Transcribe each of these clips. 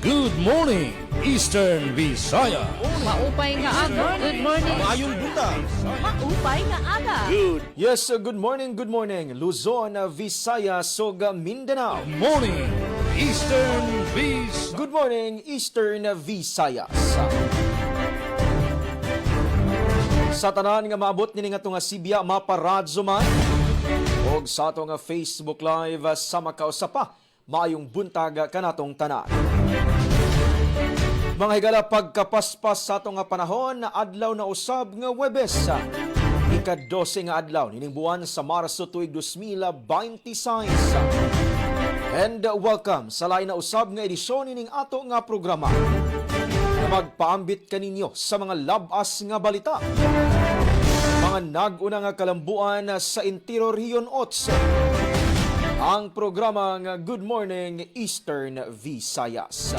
Good morning, Eastern Visaya. Maupay nga aga. Good morning. Maayong buntag. Maupay nga aga. Yes, good morning, Luzon, Visayas, ug Mindanao. Morning, Eastern Visaya. Good morning, Eastern Visayas. Sa tanan nga maabot nini nga nga Sibya maparadyo man og sa ato nga Facebook Live sa Macau sa pa, maayong buntag kanatong tanan. Mga higala pagkapaspas sa ato nga panahon na adlaw na usab nga Huwebes. Ika-12 nga adlaw nining buwan sa Marso tuig 2026. And welcome sa lain na usab nga edisyon nining ato nga programa. Magpaambit kaninyo sa mga labas nga balita. Mga nag-una nga kalambuan sa Interior Region 8. Ang programa nga Good Morning Eastern Visayas.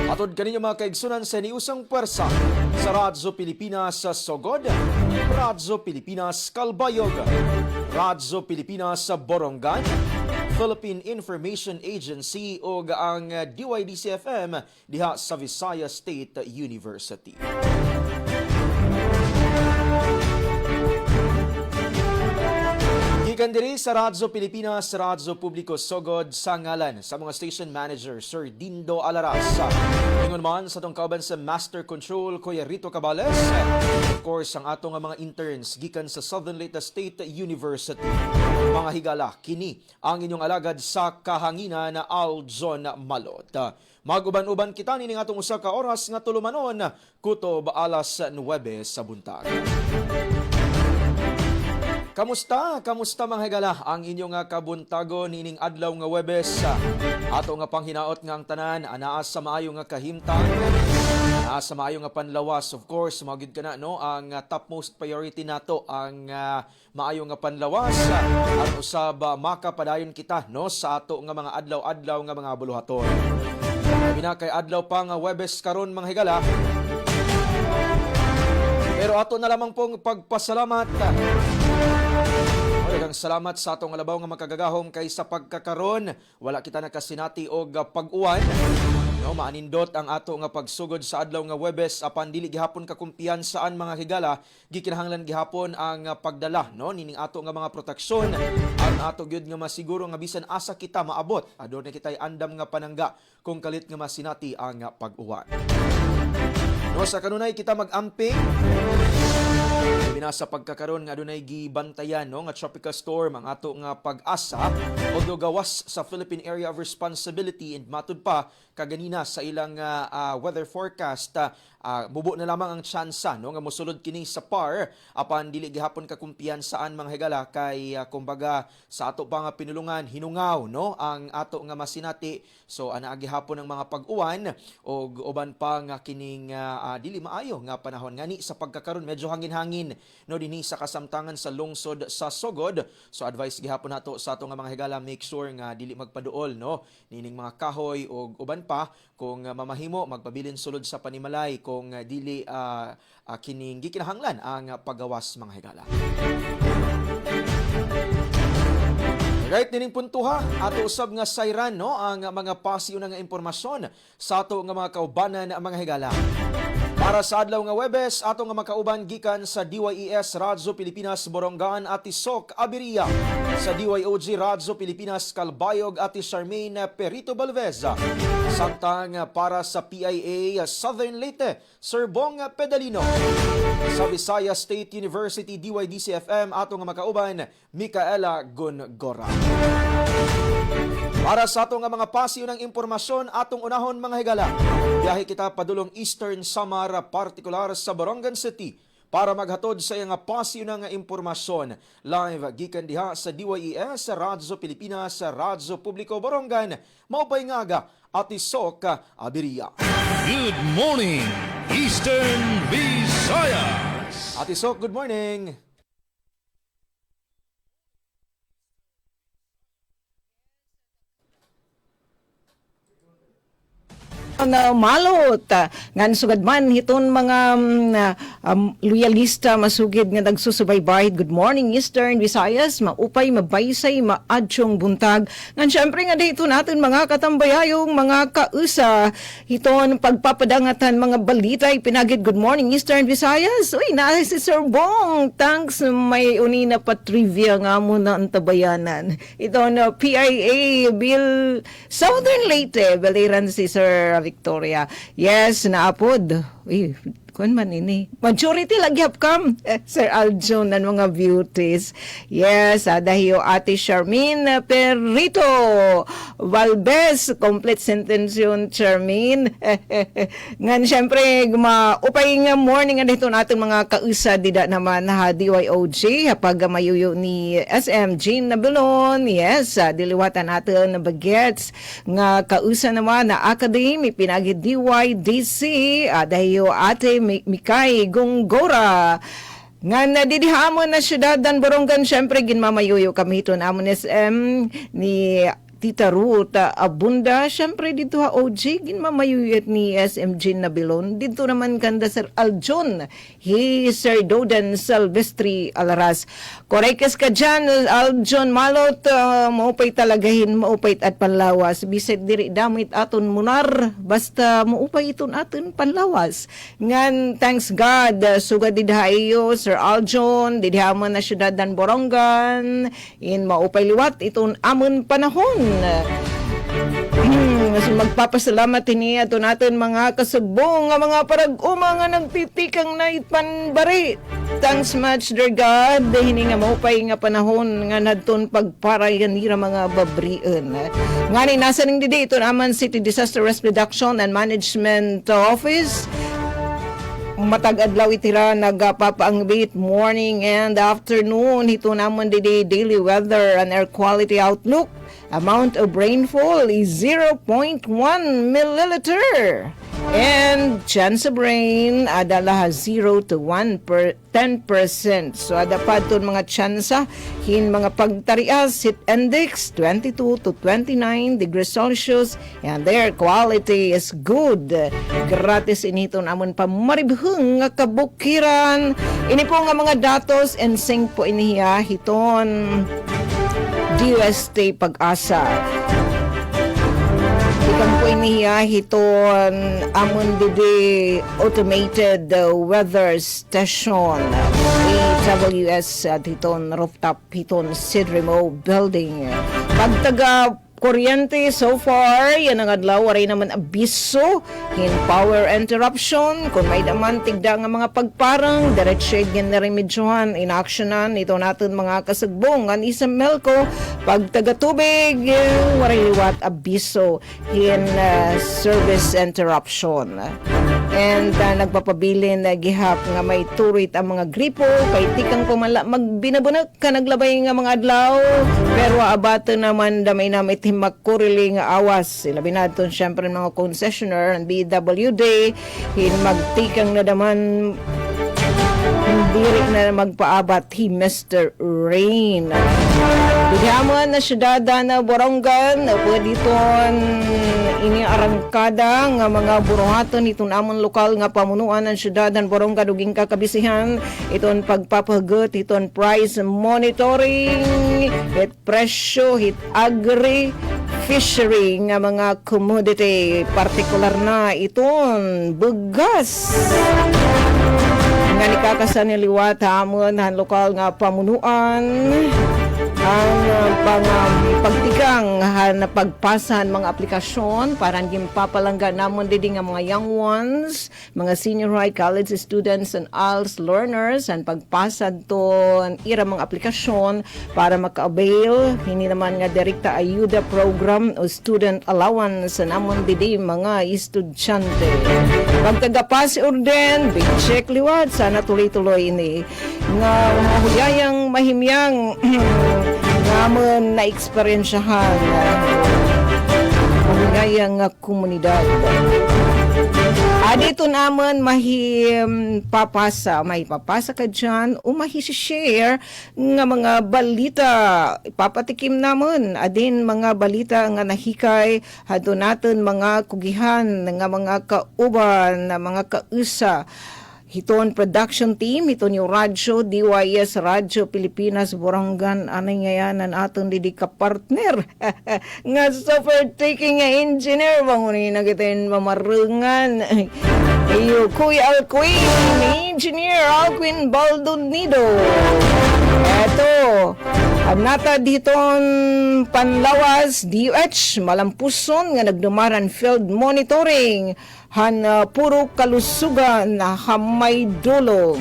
Atod kaninyo mga kaigsunan sa niusang pwersa sa Radyo Pilipinas sa Sogod, Radyo Pilipinas Calbayog, Radyo Pilipinas sa Borongan, Philippine Information Agency o ang DYDC-FM diha sa Visayas State University. Gikan diri sa Radyo Pilipinas, Radyo Publiko Sogod sa ngalan sa mga station manager Sir Dindo Alaras. Ingon man sa tong kauban sa Master Control Kuya Rito Cabales. Of course, ang atong mga interns gikan sa Southern Leyte State University. Mga higala, kini ang inyong alagad sa kahanginan na Aljon Malot. Maguban-uban kita nining atong usa ka oras nga tulumanon kutob alas 9 sa buntag. Kamusta mga higala ang inyong kabuntagon nining adlaw nga Huwebes? Ato nga panghinaot nga ang tanan anaa sa maayo nga kahimtang, anaa sa maayo nga panlawas. Of course, magid kana no ang topmost priority nato ang maayo nga panlawas aron usab makapadayon kita no sa ato nga mga adlaw-adlaw nga mga buluhaton. Kay adlaw pa nga Huwebes karon mga higala. Pero ato na lamang pong pagpasalamat. Daghang salamat sa atong alabaw nga makagagahom kay sa pagkakaron wala kita nakasinati og pag-uwan. No, maanindot ang ato nga pagsugod sa adlaw nga Huwebes apan dili gihapon ka kumpiyansaan mga higala, gikinahanglan gihapon ang pagdala no nining ato nga mga proteksyon ang ato gyud nga masiguro nga bisan asa kita maabot adto na kitay andam nga panangga kung kalit nga masinati ang pag-uwan. No, sa kanunay kita mag-amping binasa pagkakaroon nga adunay gibantayan no nga tropical storm ang ato nga pag-asa although gawas sa Philippine Area of Responsibility and matud pa kaganina sa ilang weather forecast mubo na lamang ang tsansa no nga mosulod kini sa PAR apan dili gihapon ka kumpiyansaan mga higala kay kumbaga sa ato pa nga pinulungan hinungaw no ang ato nga masinati so anaa gihapon ang mga pag-uwan og uban pa nga kining dili maayo nga panahon ngani sa pagkakaroon medyo hangin-hangin no dinhi sa kasamtangan sa lungsod sa Sogod. So advice gihapon nato sa ato nga mga higala make sure nga dili magpaduol no nining mga kahoy og uban pa kung mamahimo magpabilin sulod sa panimalay kung dili kining gikinahanglan ang paggawas mga higala. Right nining puntuha ato usab nga sayran no ang mga pasiyo nga impormasyon sa ato nga mga kaubanan mga higala. Para sa adlaw nga Huwebes, ato nga makauban gikan sa DYES Radyo Pilipinas Borongan at Isok Abiria, sa DYOG Radyo Pilipinas Calbayog at Charmaine Perito Balveza. Samtang para sa PIA Southern Leyte, Sir Bong Pedalino. Sa Visayas State University DYDC-FM, ato nga makauban Micaela Gongora. Para sa atong mga pasiyo ng impormasyon, atong unahon mga higala. Biyahe kita padulong Eastern Samar, partikular sa Borongan City, para maghatod sa iyang pasiyo ng impormasyon. Live gikan diha sa DYES, Radyo Pilipinas, Radyo Publiko Borongan, maupay nga aga at Isok Abiria. Good morning, Eastern Visayas. At Isok, good morning. na malot ngan sugad man hiton mga loyalista masugid nga nagsusubaybay. Good morning Eastern Visayas, maupay mabaysay maadsyong buntag ngan syempre nga dito natin mga katambayayong mga kausa hiton pagpapadangatan mga balita pinagid. Good morning Eastern Visayas. Uy, na si Sir Bong, thanks. May unina pa trivia nga muna ang tabayanan. Ito na PIA Bill Southern Leyte baliran si Sir Victoria. Yes, naapod. Uy, kun man ini. Majority lagyap kam, Sir Aljon ng mga beauties. Yes, dahil Ate Charmaine Perrito Valbez, complete sentence yun, Charmaine. Ngan, syempre, maupay nga morning nga dito natin mga kausa, dida naman ha, DYOG, hapag mayuyo ni SM Jean Nabilon. Yes, diliwatan natin na bagets nga kausa naman na Academy, pinagi DYDC, dahil Ate Mikay Gonggora nga nadidihamon na syudad dan Borongan. Syempre ginmamayuyo kami ito namon SM ni Tita Ruth Abunda. Syempre dito ha OG ginmamayuyot ni SMG Nabilon. Dito naman kanda Sir Aljon hi Sir Dodan Silvestri Alaras. Korekes ka dyan Aljon Malot, maupay talagahin maupay at panlawas bisag diri damit aton munar basta maupay iton aton panlawas ngan thanks God sugad didhayo Sir Aljon didhaman na syudad dan Borongan in maupay liwat iton amon panahon. Magpapasalamat ini ato natin mga kasugbong nga mga parag-uma nga nagtitikang na ipanbari. Thanks much dear God hini nga maupay nga panahon nga nadton pagparayanira mga babrian. Ngani nasa ning dito naman City Disaster Risk Reduction and Management Office. Matag adlaw itira nagapapaangbit morning and afternoon hito namon di daily weather and air quality outlook. Amount of rainfall is 0.1 milliliter. And chance of rain adala 0 to 10%. So adapad ton mga tsansa hin mga pagtarias hit index 22 to 29 degrees Celsius and their quality is good. Gratis initon amon pamaribheng nga kabukiran. Ini po nga mga datos and sing po iniya hiton DUST Pag-asa. Ikan po iniya hiton amon didi automated weather station AWS hiton rooftop hiton Sidrimo building. Pagtaga kuryente so far yan ang adlaw waray naman abiso in power interruption kung may naman tigda nga mga pagparang direct gen na remedyohan in actionan ito natin mga kasagbong ang isang melko pag taga-tubig waray liwat abiso in service interruption. And nagpapabilin na gihap nga may turit ang mga gripo kay tikang pumala magbinabunak ka naglabay nga mga adlaw pero abato naman damay na may timakkurili nga awas sila binaton syempre mga concessionaire and BWD hin magtikang na naman diri na magpaabat hi Mr. Rain. Diyaman na syudad na Borongan pwede ton ini arangkada nga mga buruhaton itong amon lokal nga pamunuan ng syudad ng Borongan uging kakabisihan iton pagpapagot iton price monitoring hit presyo hit agri fishery nga mga commodity partikular na iton bugas nga nikakasan ni liwat hamon han lokal nga pamunuan ang pagtikang na pagpasan mga aplikasyon para naging papalangga namon didi nga mga young ones, mga senior high college students and ALS learners ang pagpasad to ang ira mga aplikasyon para maka-avail hindi naman nga direkta ayuda program o student allowance namon didi mga estudyante. Pagkagapasi orden, big check liwat sana tuloy-tuloy ini nga mahuyayang mahimyang naman na eksperyensyahan ngayang komunidad. Dito naman may papasa ka dyan o share nga mga balita. Ipapatikim naman adin mga balita nga nahikay hadto natin mga kugihan nga mga kauban na mga kausa. Hiton production team, hiton yung radyo, DYS Radyo Pilipinas, Borangan, anay ngayanan aton di ka partner. Nga software taking nga engineer, bangunin na kitin mamarungan. Iyo, Kuya Alquin, Engineer Alquin Baldonido. Eto, nata diton Panlawas, DOH, Malampuson, nga nagdumaran field monitoring. Puro kalusugan na hamay dulong.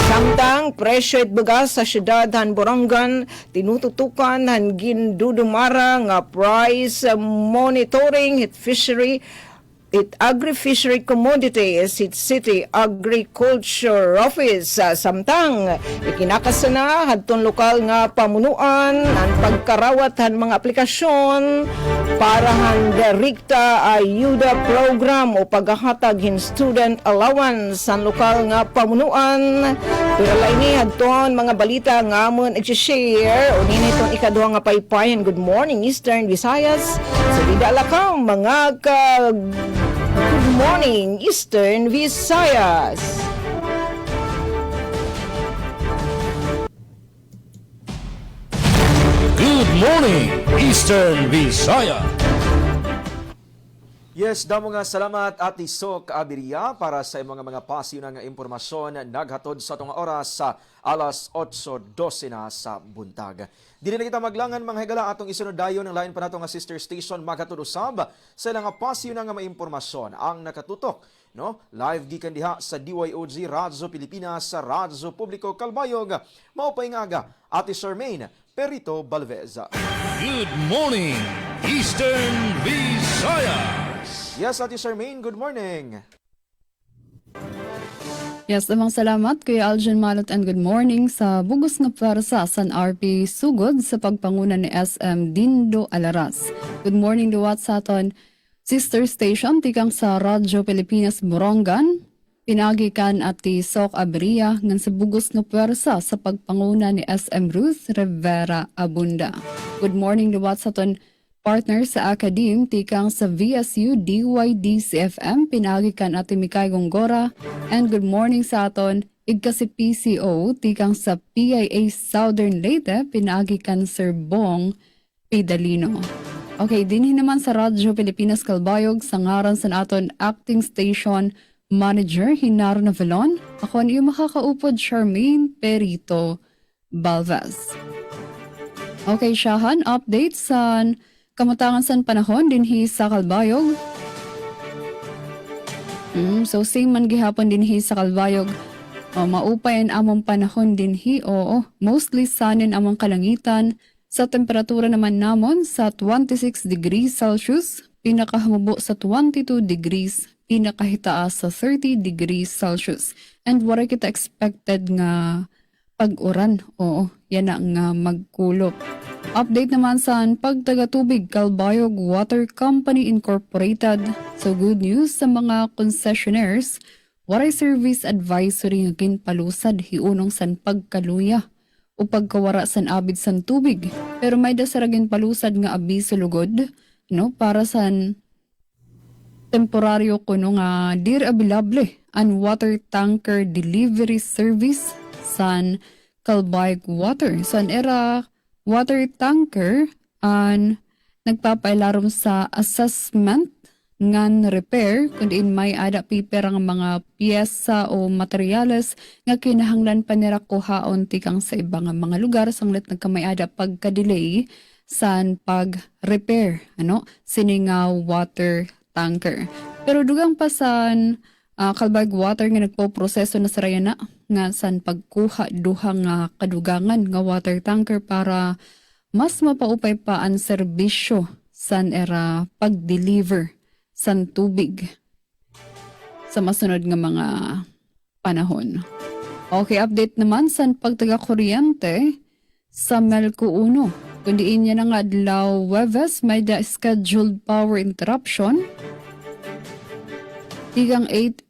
Samtang presyo at bagas sa syudad han Borangan tinututukan han gindudumara nga price monitoring it fishery it agri-fishery commodities it city agriculture office. Samtang ikinakasana hadton lokal nga pamunuan ang pagkarawat han mga aplikasyon para han direkta ayuda program o paghahatag hin student allowance ang lokal nga pamunuan. Pero laini hadton mga balita nga amon i-share o niniton ikaduha nga paypayan. Good morning Eastern Visayas. Sa bidala ka mga Good morning, Eastern Visayas. Good morning, Eastern Visayas. Yes, damo nga salamat Ati Sok Abiria para sa mga pasiyo nga impormasyon naghatod sa tunga oras sa alas 8:12 na sa buntag. Dili na kita maglangan mga higala atong isunod dayon ng lain pa nato nga sister station maghatod usab sa ilang pasiyo nga impormasyon ang nakatutok no live gikan diha sa DYOG Radyo Pilipinas sa Radyo Publiko Calbayog. Mao pay nga aga Ati Charmaine Perito Balveza. Good morning, Eastern Visayas. Yes, Ati Charmaine, good morning. Yes, amang salamat Kuya Aljan Malot and good morning sa bugos nga pwersa San RP sugod sa pagpanguna ni SM Dindo Alaras. Good morning duwat sa aton sister station tikang sa Radyo Pilipinas Borongan. Pinagikan Ati Sok Abria ngan sa bugos nga pwersa sa pagpanguna ni SM Ruth Rivera Abunda. Good morning duwat sa aton partner sa Akadim, tikang sa VSU DYDCFM, pinagikan Ate Mikay Gongora, and good morning sa aton, igkasi PCO, tikang sa PIA Southern Leyte, pinagikan Sir Bong Pidalino. Okay, dinhin naman sa Radyo Pilipinas Calbayog, sa ngaran sa aton acting station manager, Hinaro Navalon. Ako ang iyong makakaupod, Charmaine Perito Balvez. Okay, Shahan, update sa kamutangan san panahon dinhi sa Calbayog. So same man gihapon dinhi sa Calbayog. Maupayan among panahon dinhi. Oo, mostly sanin among kalangitan. Sa temperatura naman namon sa 26 degrees Celsius, pinakahamubo sa 22 degrees, pinakahitaas sa 30 degrees Celsius. And wala kita expected nga pag-uran. Oo, yan na nga magkulop. Update naman sa pagtagatubig Calbayog Water Company Incorporated. So good news sa mga concessionaires, waray service advisory nga ginpalusad hiunong san pagkaluya o pagkawara san abid san tubig. Pero may dasaragin palusad nga abiso lugod no para san temporaryo kuno nga dir available an water tanker delivery service san Calbayog Water. San era water tanker an nagpapailarom sa assessment ngan repair kundi may ada piper ang mga piyesa o materyales nga kinahanglan pa nira kuhaon tikang sa ibang mga lugar sanglit nagkamay ada pagka-delay san pag-repair sini nga water tanker. Pero dugang pa san Calbayog Water nga nagpo-proseso na saraya na nga san pagkuha duha nga kadugangan nga water tanker para mas mapaupay pa ang serbisyo san era pag-deliver san tubig sa masunod nga mga panahon. Okay, update naman san pagtaga-kuryente sa Melco 1. kundi inya na nga adlaw Webes may da scheduled power interruption tigang 8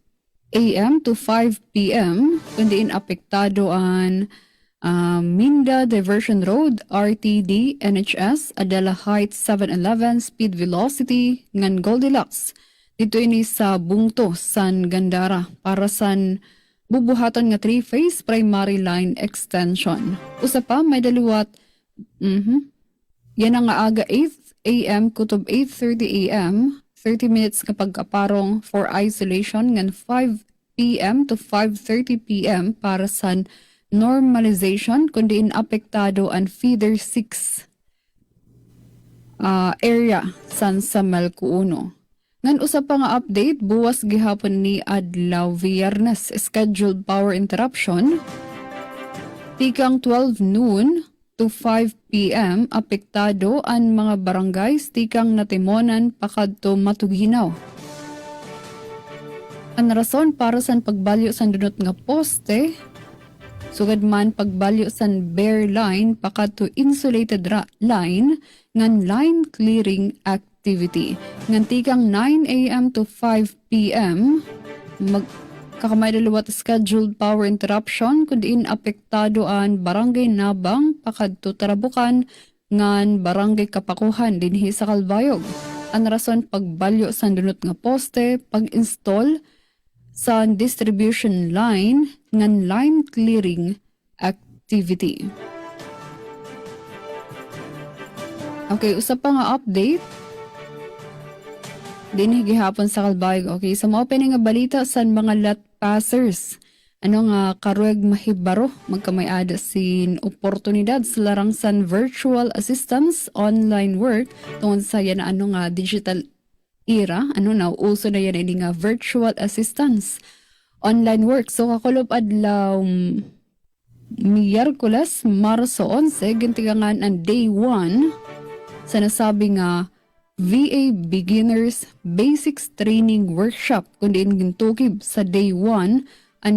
a.m. to 5 p.m. kundi apektado ang Minda Diversion Road, RTD, NHS, Adela Heights 711, Speed Velocity, ngan Goldilocks. Dito ini sa Bungto, San Gandara, para san bubuhaton nga 3-phase primary line extension. Usa pa, may daliwat, yan ang aga 8 a.m. kutob 8:30 a.m., 30 minutes kapag aparong for isolation, ngan 5 p.m. to 5:30 p.m. para sa normalization kundi apektado ang feeder 6 area san sa Malcuuno. Ngan usa pa nga update, buwas gihapon ni adlaw Viernes scheduled power interruption tikang 12 noon to 5 p.m. apektado ang mga barangays tikang Natimonan pakadto Matuginaw. Ang rason para sa pagbalyo sa dunot nga poste sugad man pagbalyo san bare line pakadto insulated line ngan line clearing activity. Ngan tikang 9 a.m. to 5 p.m. kakamay daliwat scheduled power interruption kundi apektado ang barangay Nabang pakadto Tarabukan ngan barangay Kapakuhan dinhi sa Calbayog. Ang rason pagbalyo sa dunot nga poste pag-install sa distribution line ngan line clearing activity. Okay, usa pa nga update dinhi gihapon sa Calbayog. Okay, sa mga opening nga balita sa mga lot passers. Ano nga karueg mahibaro magkamay-ada sin oportunidad sa larangsan virtual assistance online work tungod sa yan ano nga digital era, ano na, uso na yan ini nga virtual assistance, online work. So, kakulob adlaw Miyerkules, Marso 11, gintigangan ang day 1 sa nasabi nga VA Beginners Basics Training Workshop kundi gintukib sa day 1 ang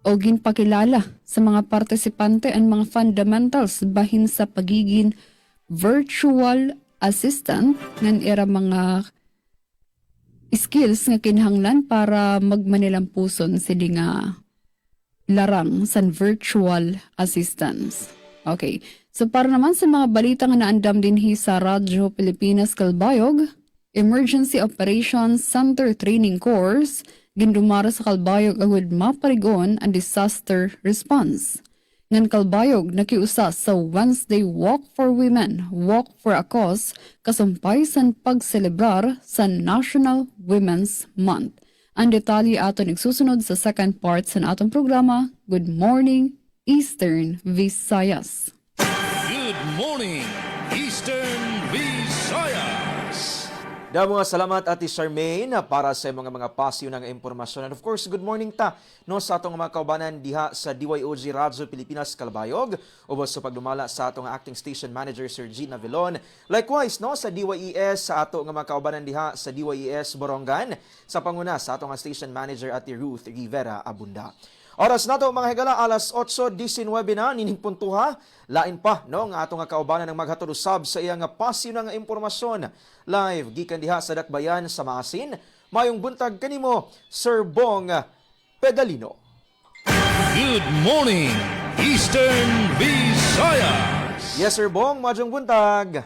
ginpakilala sa mga partisipante ang mga fundamentals bahin sa pagiging virtual assistant ngan era mga skills nga kinahanglan para magmanilampuson sila nga larang san virtual assistance. Okay. So para naman sa mga balita nga naandam dinhi sa Radyo Pilipinas Calbayog, Emergency Operations Center Training Course gindumara sa Calbayog agud maparigon ang disaster response. Ngan Calbayog nakiusa sa Wednesday Walk for Women, Walk for a Cause, kasumpay san pagselebrar sa National Women's Month. Ang detalye ato nagsusunod sa second part sa atong programa, Good Morning, Eastern Visayas. Good morning, Eastern Visayas. Damo nga salamat Ate Charmaine para sa mga pasyo ng impormasyon. And of course, good morning ta no sa atong mga kaubanan diha sa DYOG Radyo Pilipinas Calbayog ubos sa pagdumala sa atong acting station manager Sir Gina Vilon. Likewise no sa DYES sa ato nga mga kaubanan diha sa DYES Borongan sa panguna sa atong station manager Ate Ruth Rivera Abunda. Oras nato mga higala, alas 8:19 na, nining puntuha. Lain pa, no, nga atong kaubanan ng maghatod usab sa iyang pasyo ng impormasyon. Live, gikan diha sa Dakbayan sa Maasin. Mayong buntag kanimo, Sir Bong Pedalino. Good morning, Eastern Visayas. Yes, Sir Bong, majong buntag.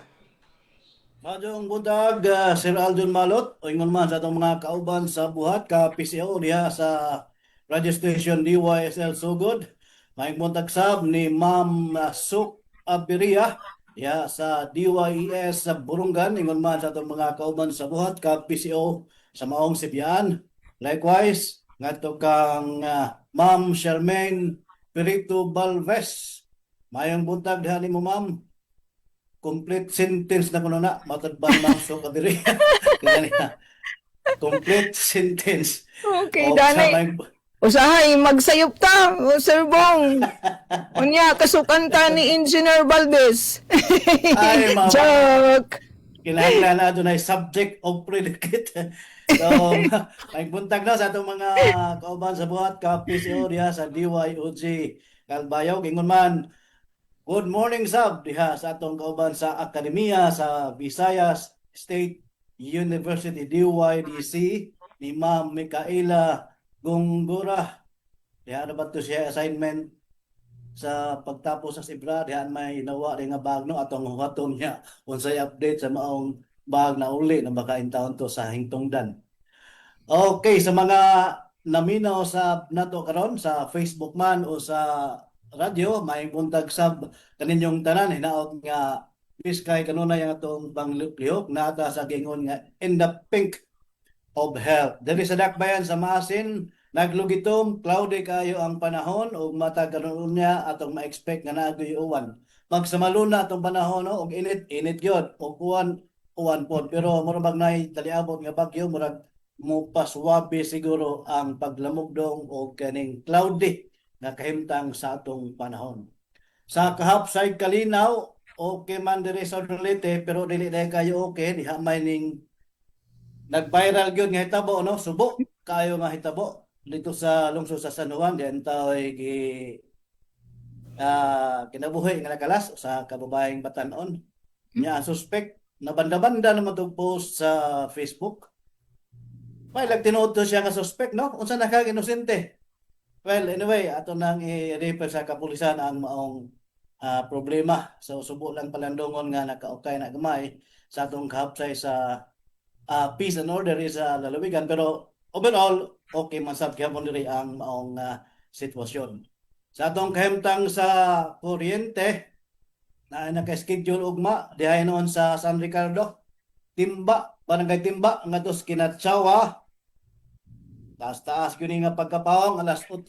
Majong buntag, Sir Aldon Malot, o ingon man sa itong mga kauban sa buhat, ka PCO diha sa radio station DYSL Sugod. Maing buntag sab ni Ma'am Suk Abiria diha sa DYES sa Burungan, ingon man sa itong mga kauban sa buhat, ka PCO sa Maong Sibian. Likewise, ngadto kang Ma'am Charmaine Perito Balves. Mayong buntag diha nimo Ma'am. Complete sentence na kuno na matad ba Ma'am Suk Abiria. Complete sentence. Okay, danay. Usahay, magsayop ta, Sir Bong. Unya, kasukan ta ni Engineer Valdez. Ay, mama. Joke. Kinahanglan na doon ay subject of predicate. So, may buntag na sa itong mga kauban sa buhat, ka PCO diha sa DYOG Calbayog. Ingon man, Good morning sab diha sa atong kauban sa akademiya sa Visayas State University DYDC ni Ma'am Micaela Gongora. Diha na ba to siya assignment sa pagtapos sa Sibra, diha may nawa rin nga bag no atong huwaton niya unsay update sa maong bag na uli na baka intawon to sa hingtungdan. Okay, sa mga naminaw sa nato karon sa Facebook man o sa radyo, may buntag sab kaninyong tanan hinaot nga biskay kanunay ang atong panglihok nata sa gingon nga in the pink of health. Diri sa dakbayan sa Masin, naglugitom, cloudy kayo ang panahon ug matag karon niya atong ma-expect nga naagoy uwan. Magsamaluna atong panahon no og init gyud og uwan pod pero murag nay taliabot nga bagyo murag mo paswabe siguro ang paglamugdong o kaning cloudy nga kahimtang sa atong panahon. Sa kahapsay kalinaw, okay man diri sa Leyte pero dili dahil kayo okay, diha may ning nag-viral gyud nga hitabo no, subo kayo nga hitabo dito sa lungsod sa San Juan diyan taoy kinabuhi nga nakalas sa kababaeng Batanon. Nya ang suspect na banda-banda naman itong post sa Facebook. May tinuod to siya nga suspect no, unsa na kag inosente. Well, anyway, ato nang i-refer sa kapulisan ang maong problema. So, subo lang palandongon nga nakaukay na gamay sa atong kahapsay sa peace and order sa lalawigan. Pero overall, okay man sab gyapon diri ang maong sitwasyon. Sa atong kahimtang sa kuryente, na naka-schedule ugma, dihay noon sa San Ricardo, Timba, barangay Timba, nga tos Kinatsawa, taas yun nga pagkapawang alas 8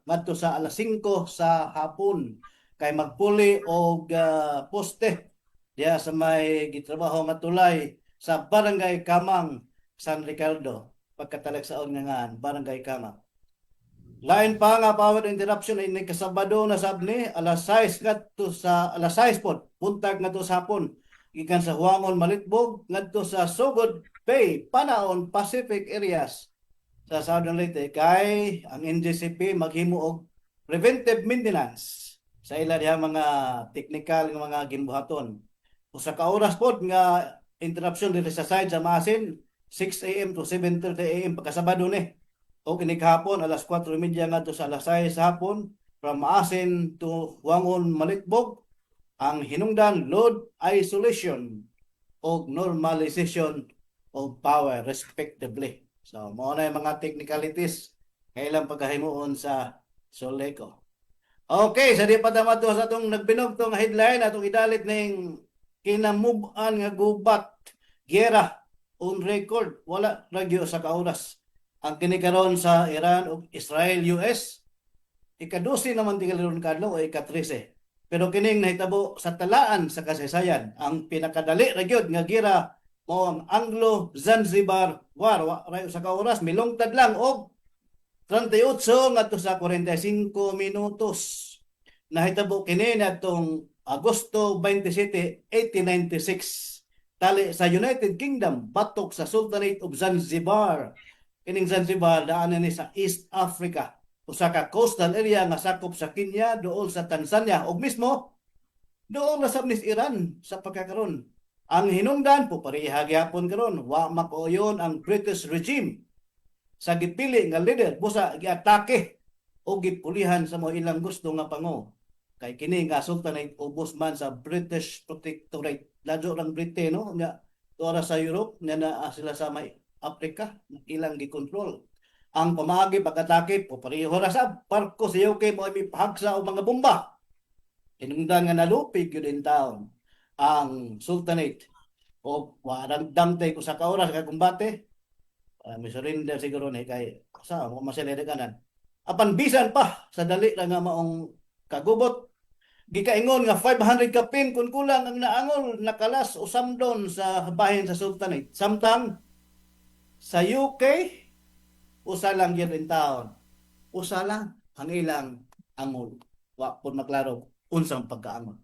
ngadto sa alas 5 sa hapon kay magpuli og poste diya sa may gitrabaho nga tulay sa barangay Kamang San Ricardo pagkatalagsaon nga barangay Kamang. Lain pa nga power interruption ini kasabado na sabni alas 6 ngadto sa alas 6 pod buntag ngadto sa hapon gikan sa Huangon Malitbog ngadto sa Sugod Bay, Panaon, Pacific areas sa Southern Leyte kay ang NGCP maghimo og preventive maintenance sa ila diha mga technical nga mga ginbuhaton. Usa ka oras pod nga interruption diri sa side sa Masin 6 AM to 7:30 AM pagkasabado ni. O kini kahapon alas 4:30 ngadto sa alas 6 sa hapon from Masin to Huangon Malitbog ang hinungdan load isolation o normalization of power respectively. So, mao na yung mga technicalities kailang pagkahimuon sa Soleco. Okay, sa di pa damato sa itong nagbinog itong headline atong idalit ng kinamuban nga gubat gera on record wala ragyo sa kauras ang kinikaron sa Iran ug Israel US ika-12 naman tingalaron kadlaw o ika-13. Pero kining nahitabo sa talaan sa kasaysayan ang pinakadali ra gyud nga gira mao ang Anglo-Zanzibar War rayo sa kauras milungtad lang og 38 ngadto sa 45 minutos. Nahitabo kini natong Agosto 27, 1896 tali sa United Kingdom batok sa Sultanate of Zanzibar. Kining Zanzibar daanan ni sa East Africa, usa ka coastal area nga sakop sa Kenya, dool sa Tanzania ug mismo dool na sa Iran sa pagkakaron. Ang hinungdan po pareha gyapon karon wa makoyon ang British regime sa gipili nga leader busa giatake o gipulihan sa mga ilang gusto nga pango. Kay kini nga sultanate ubos man sa British protectorate ladyo lang Briteno nga tuara sa Europe nga naa sila sa may Africa ilang gikontrol. Ang pamagi pagkatake po pareho ra sa barko sa UK mo ipahagsa og mga bomba. Hinungdan nga nalupig yun in town ang sultanate o warang damtay ko sa kauras ka kumbate may surrender siguro ni kay sa mo maselere kanan apan bisan pa sa dali ra nga maong kagubot gikaingon nga 500 ka pin kun kulang ang naangol nakalas usamdon sa bahin sa sultanate samtang sa UK usa lang gyud in town usa lang ang ilang angol wa pud maklaro unsang pagkaangol.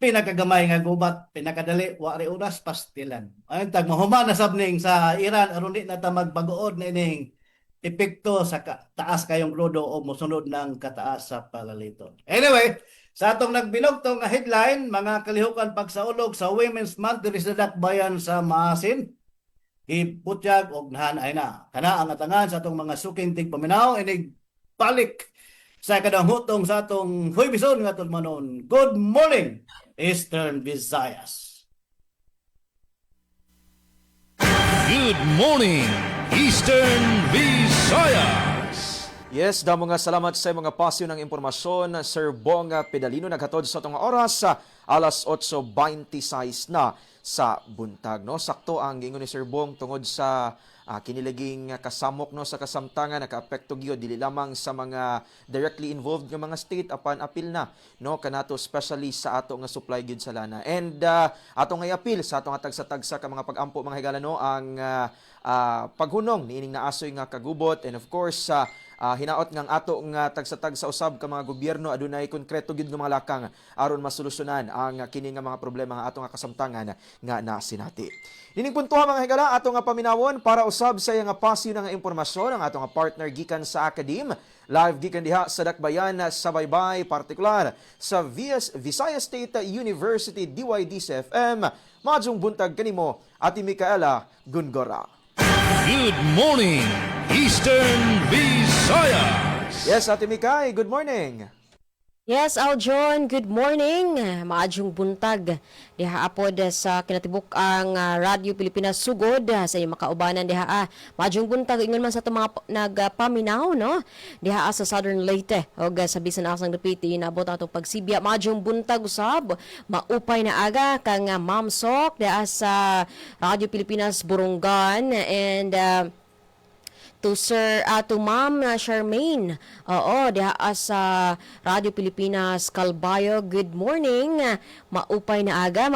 Pinakagamay nga gubat, pinakadali, wari oras, pastilan. Ayun, tag mahuman na sabning sa Iran, aron di na ta magbagood na ining epekto sa taas kayong krudo o mosunod ng kataas sa palaliton. Anyway, sa atong nagbilog nga headline, mga kalihukan pagsaulog sa Women's Month diri sa Dakbayan sa Maasin. Iputyag og nahanay na. Kana ang atangan sa atong mga suking tigpaminaw inig balik sa kadamhutong sa atong huybison nga tulmanon. Good morning, Eastern Visayas. Good morning, Eastern Visayas. Yes, damo nga salamat sa mga pasyo ng impormasyon. Sir Bong Pedalino naghatod sa itong oras sa alas 8:26 na sa buntag. No? Sakto ang gingon ni Sir Bong tungod sa kiniliging kasamok no sa kasamtangan nakaapekto gyud dili lamang sa mga directly involved nga mga state apan apil na no kanato especially sa ato nga supply gyud sa lana. And ato nga apil sa ato nga tagsa-tagsa ka mga pag-ampo mga higala no ang paghunong niining naasoy nga kagubot, and of course hinaot nga ato nga tagsa-tag sa usab ka mga gobyerno adunay konkreto gid nga mga lakang aron masolusyonan ang kini nga mga problema nga ato nga kasamtangan nga nasinati. Nining puntuha mga higala ato nga paminawon para usab sa nga pasyo nga impormasyon ang ato nga partner gikan sa Academe live gikan diha sa Dakbayan sa Baybay, partikular sa Visayas State University DYDC-FM. Maadtong buntag kanimo Ate Micaela Gungora. Good morning, Eastern Visayas. Yes, Ate Mikay, good morning. Yes, Aljon, good morning. Maadjong buntag. Diha apod sa kinatibuk ang Radio Pilipinas Sugod sa iyong makaubanan diha. Maadjong buntag ingon man sa itong mga nagpaminaw, no? Diha sa Southern Leyte o sa bisan asang dapiti inabot atong pagsibya. Maadjong buntag usab. Maupay na aga kang Ma'am Sok diha sa Radio Pilipinas Burungan, and to Ma'am Charmaine. Oo, diha sa Radio Pilipinas Calbayo. Good morning. Maupay na aga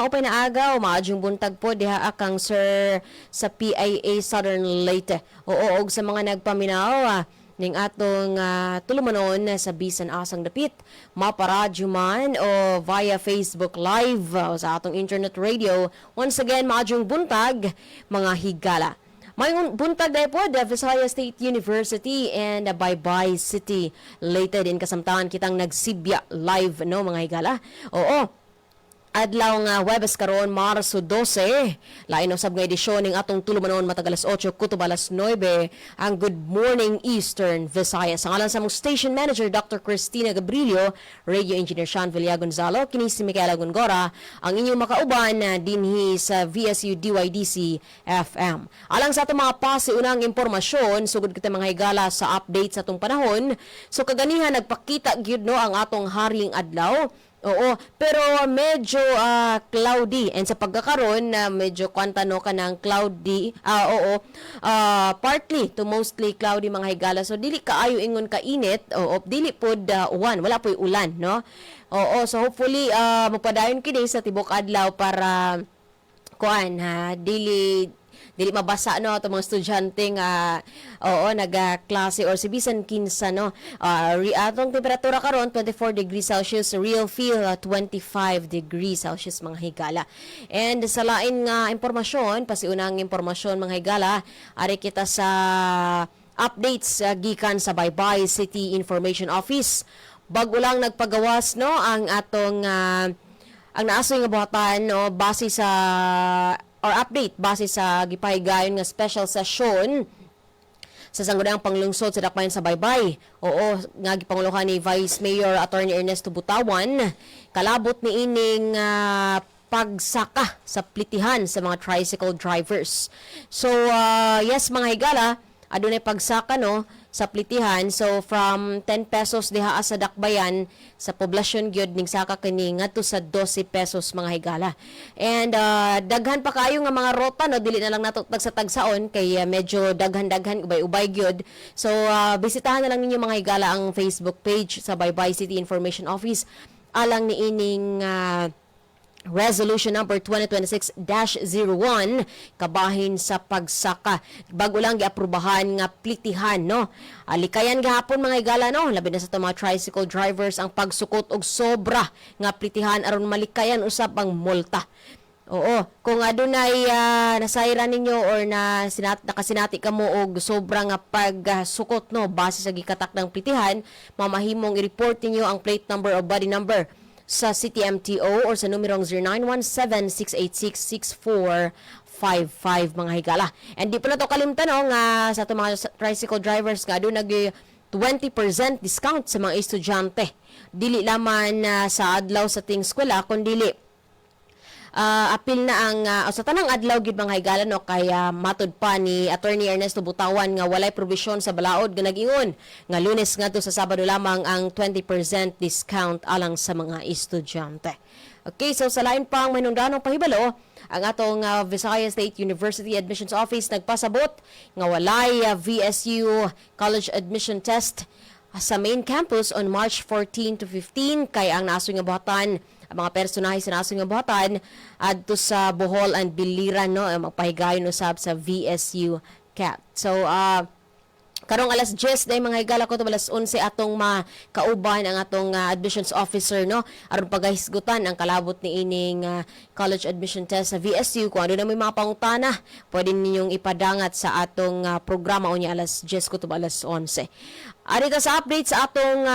o maadjong buntag po diha kang Sir sa PIA Southern Leyte. Oo, og sa mga nagpaminaw ning atong tulumanon sa bisan asang dapit, maparadyo man o via Facebook Live o sa atong internet radio. Once again, maadjong buntag mga higala. May buntag dahil po, the Visayas State University and Baybay City Leyte din kasamtangan kitang nagsibya live, no mga higala. Oo, adlaw nga Huwebes karon Marso 12, lain usab nga edisyon ning atong tulumanon matag alas 8 kutob alas 9 ang Good Morning Eastern Visayas. Ang alang sa mong station manager Dr. Cristina Gabrilio, radio engineer Sean Villa Gonzalo, kini si Micaela Gungora, ang inyong makauban dinhi sa VSU DYDC FM. Alang sa atong mga pasiunang impormasyon, sugod kita mga higala sa update sa atong panahon. So kaganihan nagpakita gyud no ang atong haring adlaw. Oo, pero medyo cloudy, and sa pagkakaroon na medyo kwantano ka ng cloudy, partly to mostly cloudy mga higala. So dili kaayo ingon ka init, oo, dili pod uwan, wala po'y ulan, no? Oo, so hopefully magpadayon kini sa tibok adlaw para dili mabasa no ato mga estudyante nga nagaklase or si bisan kinsa no. Atong temperatura karon 24 degrees Celsius, real feel 25 degrees Celsius mga higala. And sa lain nga impormasyon, pasiunang impormasyon mga higala, ari kita sa updates gikan sa Baybay City Information Office. Bago lang nagpagawas no ang atong ang naasoy nga buhatan no base sa update base sa gipahigayon nga special session sa sangguniang panglungsod sa Dakbayan sa Baybay. Oo, nga gipanguluhan ni Vice Mayor Attorney Ernesto Butawan, kalabot ni ining pagsaka sa plitihan sa mga tricycle drivers. So yes mga higala, adunay pagsaka no sa plitihan. So from 10 pesos diha sa Dakbayan sa poblasyon gyud ning saka kini ngadto sa 12 pesos mga higala. And daghan pa kayo nga mga rota no, dili na lang nato tagsa-tagsaon kay medyo daghan-daghan ubay-ubay gyud. So bisitahan na lang ninyo mga higala ang Facebook page sa Baybay City Information Office alang ni ining Resolution number 2026-01 kabahin sa pagsaka. Bago lang giaprubahan nga plitihan no. Alikayan gahapon mga higala no, labi na sa mga tricycle drivers ang pagsukot og sobra nga plitihan aron malikayan usab ang multa. Oo, kung adunay nasayran ninyo or nakasinati ka mo og sobrang pagsukot no base sa gikatak ng plitihan, mamahimong i-report ninyo ang plate number o body number sa City MTO or sa numerong 0917-686-6455 mga higala. And di pa na to kalimtan no, nga sa itong mga tricycle drivers nga doon nag 20% discount sa mga estudyante. Dili laman sa adlaw sa ting eskwela kundi apil na ang sa tanang adlaw gid mga higala no kay matud pa ni Attorney Ernesto Butawan nga walay probisyon sa balaod nga nag-ingon nga Lunes ngadto sa Sabado lamang ang 20% discount alang sa mga estudyante. Okay, so sa lain pang manungdanong pahibalo, ang atong Visayas State University Admissions Office nagpasabot nga walay VSU College Admission Test sa main campus on March 14 to 15 kay ang nasoy nga buhatan ang mga personahe sa nasoy nga buhatan adto sa Bohol and Biliran no magpahigayon usab sa VSU CAT. So karong alas 10 day mga higala ko to alas 11 atong makauban ang atong admissions officer no aron pagahisgutan ang kalabot ni ining college admission test sa VSU kung ano na may mga pangutana pwede ninyong ipadangat sa atong programa unya alas 10 ko to alas 11. Arita sa update sa atong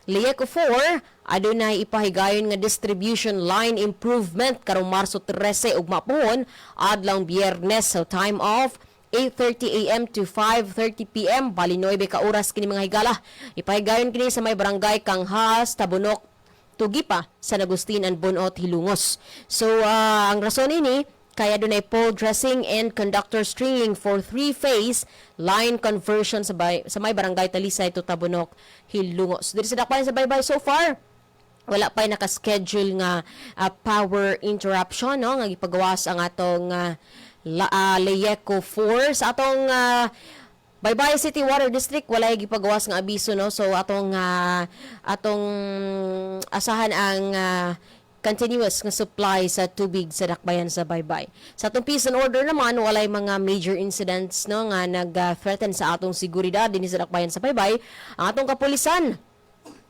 LIECO 4, adunay ipahigayon nga distribution line improvement karong Marso 13 ug mapuhon adlaw Biyernes so time of 8:30 AM to 5:30 PM bali 9 ka oras kini mga higala. Ipahigayon kini sa may barangay Kanghas, Tabunok, Tugipa, San Agustin and Bunot, Hilungos. So ang rason ini kaya dunay pole dressing and conductor stringing for 3-phase line conversion sa may barangay Talisay to Tabunok, Hilungos. Diri sa dakpan sa baybay so far wala pa naka-schedule nga power interruption no nga gipagawas ang atong LIECO 4 sa atong Baybay City Water District walay gipagawas nga abiso no so atong asahan ang continuous nga supply sa tubig sa dakbayan sa Baybay. Sa atong peace and order naman walay mga major incidents no nga nag-threaten sa atong seguridad dinhi sa dakbayan sa Baybay. Ang atong kapulisan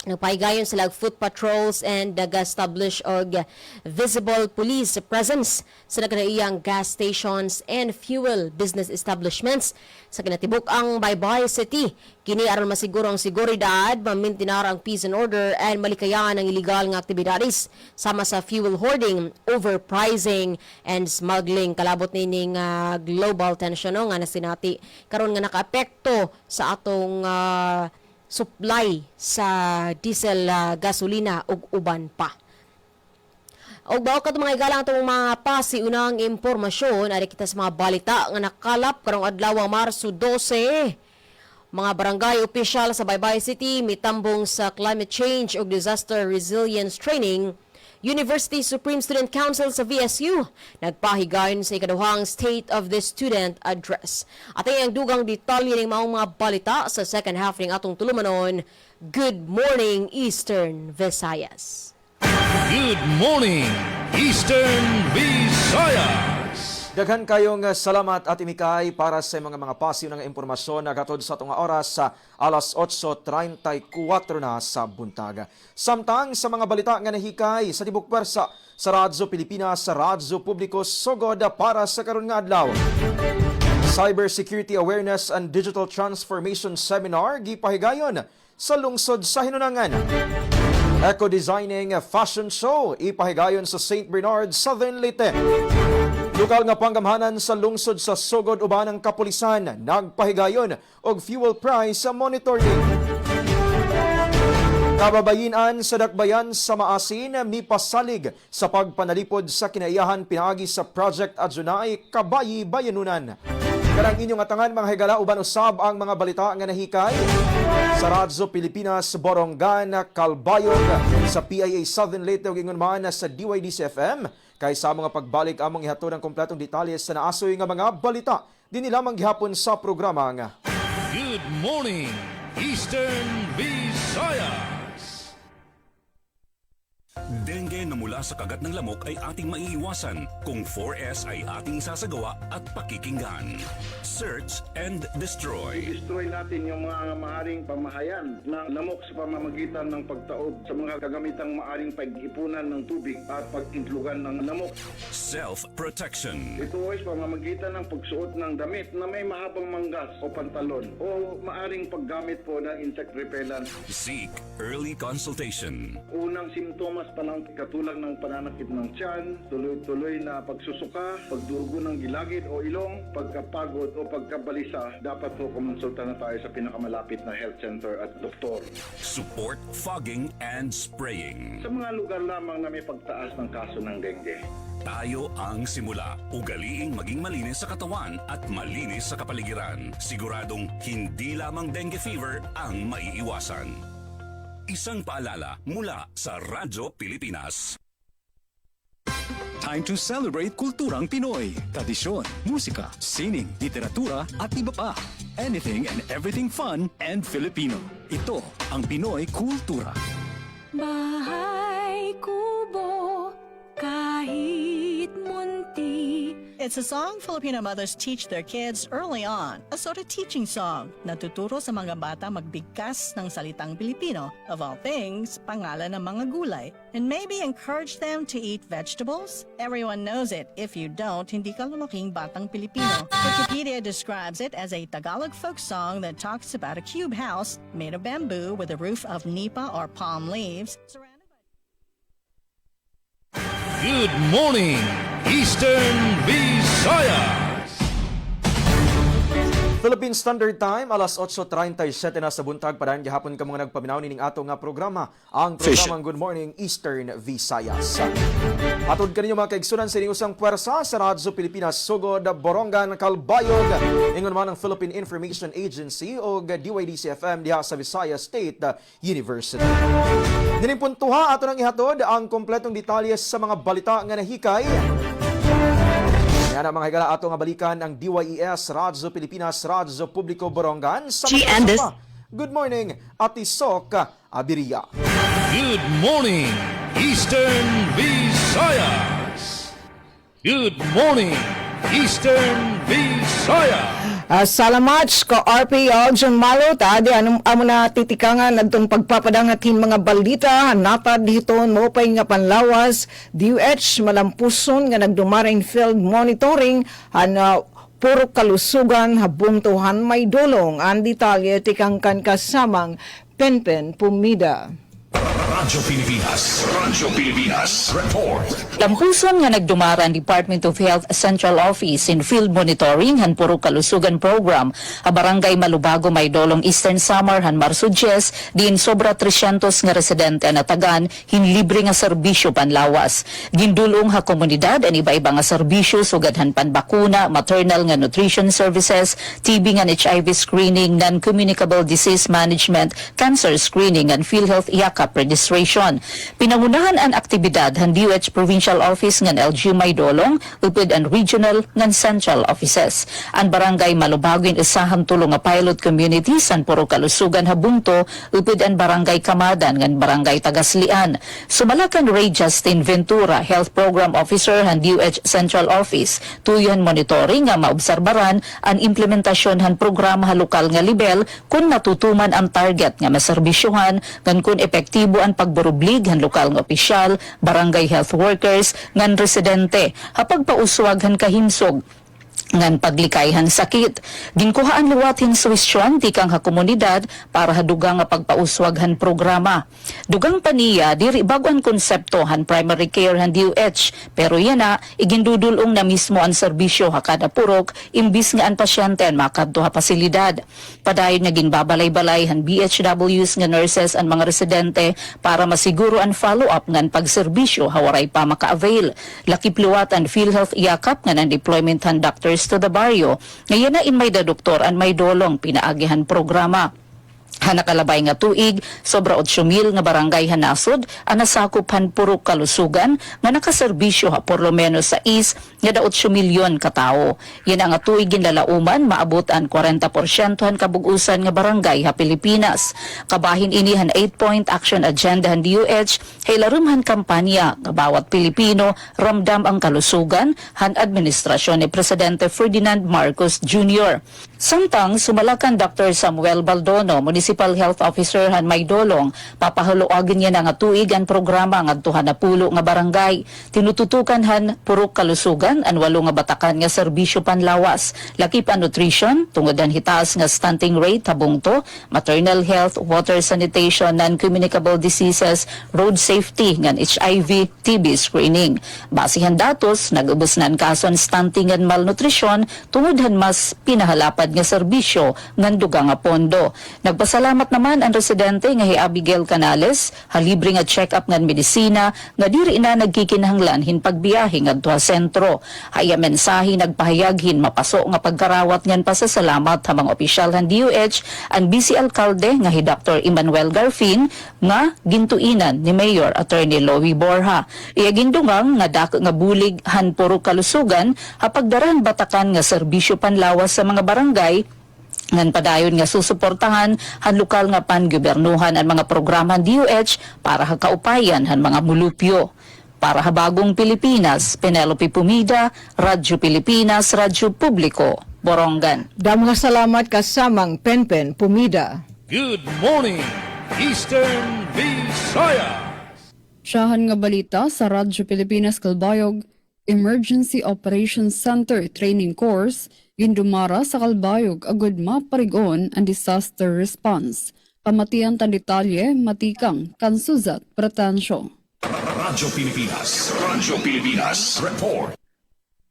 nagpahigayon sila foot patrols and nag-establish og visible police presence sa nagkanaiyang gas stations and fuel business establishments sa kinatibuk ang Baybay City. Kini aron masiguro ang seguridad, mamintinar ang peace and order and malikayan ang illegal nga aktibidades sama sa fuel hoarding, overpricing and smuggling. Kalabot nining global tension no, nga nasinati karon nga nakaapekto sa atong supply sa diesel gasolina ug uban pa. Og bawo ka mga igalang itong mga pasiunang impormasyon ari kita sa mga balita nga nakalap karong adlaw Marso 12. Mga barangay opisyal sa Baybay City mitambong sa climate change ug disaster resilience training. University Supreme Student Council sa VSU nagpahigayon sa ikaduhang State of the Student Address. At ay ang dugang detalye ng mga balita sa second half ng atong tulumanon. Good morning, Eastern Visayas. Good morning, Eastern Visayas. Daghan kayong salamat at imikay para sa mga pasiw ng impormasyon na gatod sa itong oras sa alas 8:34 na sa buntaga. Samtang sa mga balita nga nahikay sa tibok pwersa sa Radyo Pilipinas, sa Radyo Publiko Sugod para sa karon nga adlaw. Cybersecurity Awareness and Digital Transformation Seminar gipahigayon sa lungsod sa Hinunangan. Eco-Designing Fashion Show ipahigayon sa St. Bernard, Southern Leyte. Lokal nga panggamhanan sa lungsod sa Sugod uban ang kapulisan nagpahigayon og fuel price monitoring. Kababayinan sa dakbayan sa Maasin mipasalig sa pagpanalipod sa kinaiyahan pinaagi sa Project Adjunay Kabayi Bayanunan. Karang inyong atangan mga higala uban usab ang mga balita nga nahikay sa Radyo Pilipinas Borongan, Calbayog, sa PIA Southern Leyte ug ingon man sa DYDC FM. Kay sa mga pagbalik among ihatod ang kompletong detalye sa naasoy nga mga balita dinhi lamang gihapon sa programa nga Good morning, Eastern Visayas. Dengue na mula sa kagat ng lamok ay ating maiiwasan kung 4S ay ating isasagawa at pakikinggan. Search and destroy. Destroy natin yung mga maaring pamahayan ng lamok sa pamamagitan ng pagtaob sa mga kagamitang maaring pag-ipunan ng tubig at pag-intlugan ng lamok. Self-protection. Ito ay sa pamamagitan ng pagsuot ng damit na may mahabang manggas o pantalon o maaring paggamit po ng insect repellent. Seek early consultation. Unang simptomas pa lang katulad ng pananakit ng tiyan, tuloy-tuloy na pagsusuka, pagdurugo ng gilagid o ilong, pagkapagod o pagkabalisa, dapat po kumonsulta na tayo sa pinakamalapit na health center at doktor. Support fogging and spraying. Sa mga lugar lamang na may pagtaas ng kaso ng dengue. Tayo ang simula. Ugaliing maging malinis sa katawan at malinis sa kapaligiran. Siguradong hindi lamang dengue fever ang maiiwasan. Isang paalala mula sa Radyo Pilipinas. Time to celebrate kulturang Pinoy. Tradisyon, musika, sining, literatura at iba pa. Anything and everything fun and Filipino. Ito ang Pinoy Kultura. Bahay kubo, kahit munti. It's a song Filipino mothers teach their kids early on. A sort of teaching song. Natuturo sa mga bata magbigkas ng salitang Pilipino. Of all things, pangalan ng mga gulay. And maybe encourage them to eat vegetables. Everyone knows it. If you don't, hindi ka lumaking batang Pilipino. Wikipedia describes it as a Tagalog folk song that talks about a cube house made of bamboo with a roof of nipa or palm leaves. Good morning, Eastern Visayas! Philippine Standard Time, alas 8:37 na sa buntag. Padaan gihapon ka mga nagpaminaw nining ato nga programa, ang programang Good Morning Eastern Visayas. Atod kaninyo mga kaigsunan sa inyong usang puwersa sa Radyo Pilipinas, Sugod, Borongan, Calbayog, ingon man ang Philippine Information Agency o DYDC-FM diha sa Visayas State University. Dinimpuntuha ato nang ihatod ang kompletong detalye sa mga balita nga nahikay. Yan ang mga higala ato nga balikan ang DYES, Radyo Pilipinas, Radyo Publiko Borongan. Sa mga Good morning, Ati Sok Abiria. Good morning, Eastern Visayas! Good morning, Eastern Visayas! Salamat ko RP John Malot. Adi amo na titikangan adtong pagpapadangatin mga balita natad hiton mo pay nga panlawas DOH malampuson nga nagdumaring field monitoring puro kalusugan habung tuhan may dulong ang detalye tikangkan kasamang Penpen Pumida. Radyo Pilipinas, report. Lampuson nga nagdumaran Department of Health Central Office in Field Monitoring han puro kalusugan program a barangay Malubago may dolong Eastern Samar han Marso 10 din sobra 300 nga residente na tagan hinlibre nga serbisyo panlawas. Gindulong ha komunidad an iba-iba nga serbisyo sugad han panbakuna, maternal nga nutrition services, TB nga HIV screening, non-communicable disease management, cancer screening and PhilHealth yakap registration. Pinangunahan ang aktibidad han DOH Provincial Office ngan LGU Maydolong, upid ang regional ngan central offices. Ang barangay Malubagin isahan tulong nga pilot communities san puro kalusugan habunto, upid ang barangay Kamadan ngan barangay Tagaslian. Sumalakan Ray Justin Ventura, Health Program Officer han DOH Central Office, tuyon monitoring nga maobserbaran ang implementasyon han programa ha lokal nga level kung matutuman ang target nga maserbisyuhan ngan kung epektibo ang pagburublig han lokal nga opisyal, barangay health workers, ngan residente, hapag pauswag han kahimsog ngan paglikayhan sakit. Ginkuhaan luwatin suwisyon tikang ha komunidad para hadugang nga pagpauswaghan programa. Dugang paniya diri baguan konsepto han primary care han DOH, pero yana igindudulong na mismo ang serbisyo ha kada purok imbis nga ang pasyente ang makadto ha pasilidad. Padayon nga ginbabalay-balay han BHWs nga nurses ang mga residente para masiguro ang follow-up ngan pagserbisyo hawaray pa maka-avail. Lakip luwat ang PhilHealth yakap nga ng deployment han doctors to the barrio. Ngayon na in may da doktor ang may dolong pinaagihan programa. Hanakalabay nga tuig, sobra 8,000 nga barangay hanasod ang nasakupan puro kalusugan nga nakaserbisyo ha por lo menos sa nga da 8 milyon katao. Yan ang tuig ginlalauman maabot ang 40% han kabugusan nga barangay ha Pilipinas. Kabahin ini han 8-point action agenda han DOH hay larumhan kampanya nga bawat Pilipino ramdam ang kalusugan han administrasyon ni Presidente Ferdinand Marcos Jr. Samtang sumalakan Dr. Samuel Baldono, Municipal Health Officer han Maydolong, papahuluagin niya na nga tuig ang programa nga tuhan na pulo nga barangay. Tinututukan han purok kalusugan an 8 nga batakan nga serbisyo panlawas, laki pa nutrition, tungod ang hitaas nga stunting rate tabungto, maternal health, water sanitation, non-communicable diseases, road safety ngan HIV, TB screening. Basihan datos, nag-ubos na ang kason stunting ngan malnutrition, tungod han mas pinahalapad nga serbisyo ngan duga nga pondo. Nagpasalamat naman ang residente nga hi Abigail Canales, halibre nga check-up ngan medisina nga diri na nagkikinahanglan hin pagbiyahe ngadto sa sentro. Haya mensahe nagpahayag hin mapaso nga pagkarawat ngan pasasalamat ha mga opisyal han DOH ang Vice Alcalde nga hi Dr. Emmanuel Garfin nga gintuinan ni Mayor Attorney Loie Borja. Iya gindungang nga dako nga bulig han puro kalusugan hapagdaran batakan nga serbisyo panlawas sa mga barangay ngan padayon nga susuportahan han lokal nga pangobernuhan ang mga programa DOH para kaupayan han mga mulupyo. Para habagong Pilipinas, Penelope Pumida, Radyo Pilipinas, Radyo Publiko, Borongan. Damang salamat kasamang Penpen Pumida. Good morning, Eastern Visayas. Siyahan nga balita sa Radyo Pilipinas Kalbayog, Emergency Operations Center Training Course, gindumara sa Kalbayog agud maparigon ang disaster response. Pamatian tan detalye, matikang, kansuzat, pretensyo. Radyo Pilipinas, report.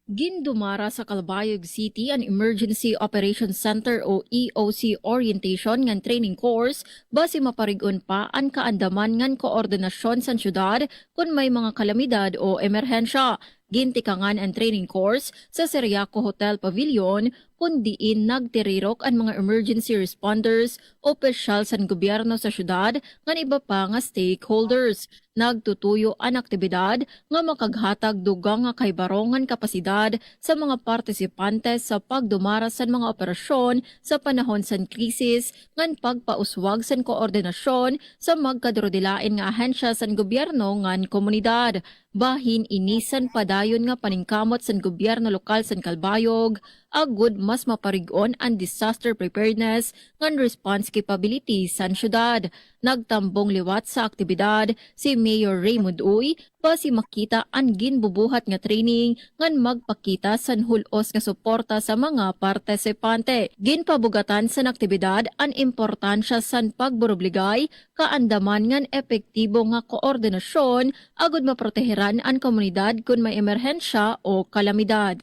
Gindumara sa Calbayog City ang Emergency Operations Center o EOC Orientation ngan training course base maparigon pa ang kaandaman ngan koordinasyon sa syudad kung may mga kalamidad o emerhensya. Gintikangan ang training course sa Seriaco Hotel Pavilion kung diin nagtirirok ang mga emergency responders, opisyal sa gobyerno sa syudad ngan iba pa nga stakeholders. Nagtutuyo ang aktibidad nga makaghatag dugang nga kaybarongan kapasidad sa mga partisipante sa pagdumara sa mga operasyon sa panahon sa krisis ngan pagpauswag sa koordinasyon sa magkadrodilain nga ahensya sa gobyerno ngan komunidad. Bahin inisan padayon nga paningkamot sa gobyerno lokal sa Calbayog, agud mas maparigon ang disaster preparedness ngan response capability sa syudad. Nagtambong liwat sa aktibidad si Mayor Raymond Uy basi makita ang ginbubuhat nga training ngan magpakita sa hulos nga suporta sa mga partisipante. Ginpabugatan sa aktibidad ang importansya sa pagburobligay kaandaman ngan epektibo nga koordinasyon agud maproteheran ang komunidad kung may emerhensya o kalamidad.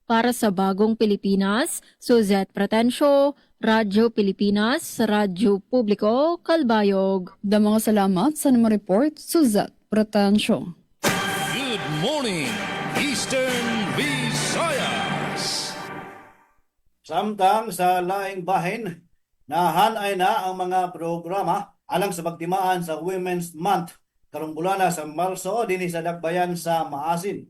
Para sa Bagong Pilipinas, Suzette Pretensyo, Radyo Pilipinas, Radyo Publiko, Calbayog. Damang salamat sa naman report, Suzette Pretensyo. Good morning, Eastern Visayas. Samtang sa laing bahin, nahanay na ang mga programa alang sa pagtimaan sa Women's Month karong bulana sa Marso dinhi sa Dakbayan sa Maasin.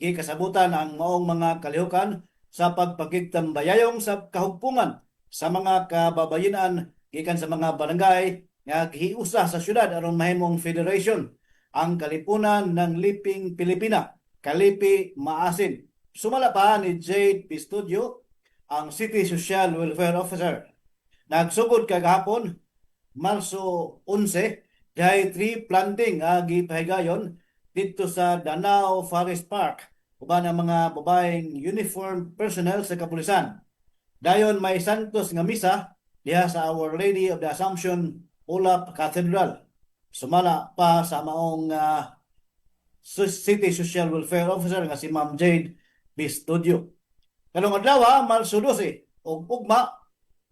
Gikasabutan ang maong mga kalihukan sa pagpagigtambayayong sa kahugpungan sa mga kababayenan gikan sa mga barangay nga gihiusa sa syudad aron mahimong federation ang kalipunan ng Liping Pilipina, Kalipi Maasin. Sumala pa ni Jade Pistudio, ang City Social Welfare Officer. Nagsugod kagahapon, Marso 11, dahil tree planting gipahigayon dito sa Danao Forest Park uban ang mga babaeng uniform personnel sa kapulisan. Dayon may santos nga misa diha sa Our Lady of the Assumption Ulap Cathedral. Sumala pa sa maong City Social Welfare Officer nga si Ma'am Jade Pistudio. Kalong adlaw, Marso 12 ug ugma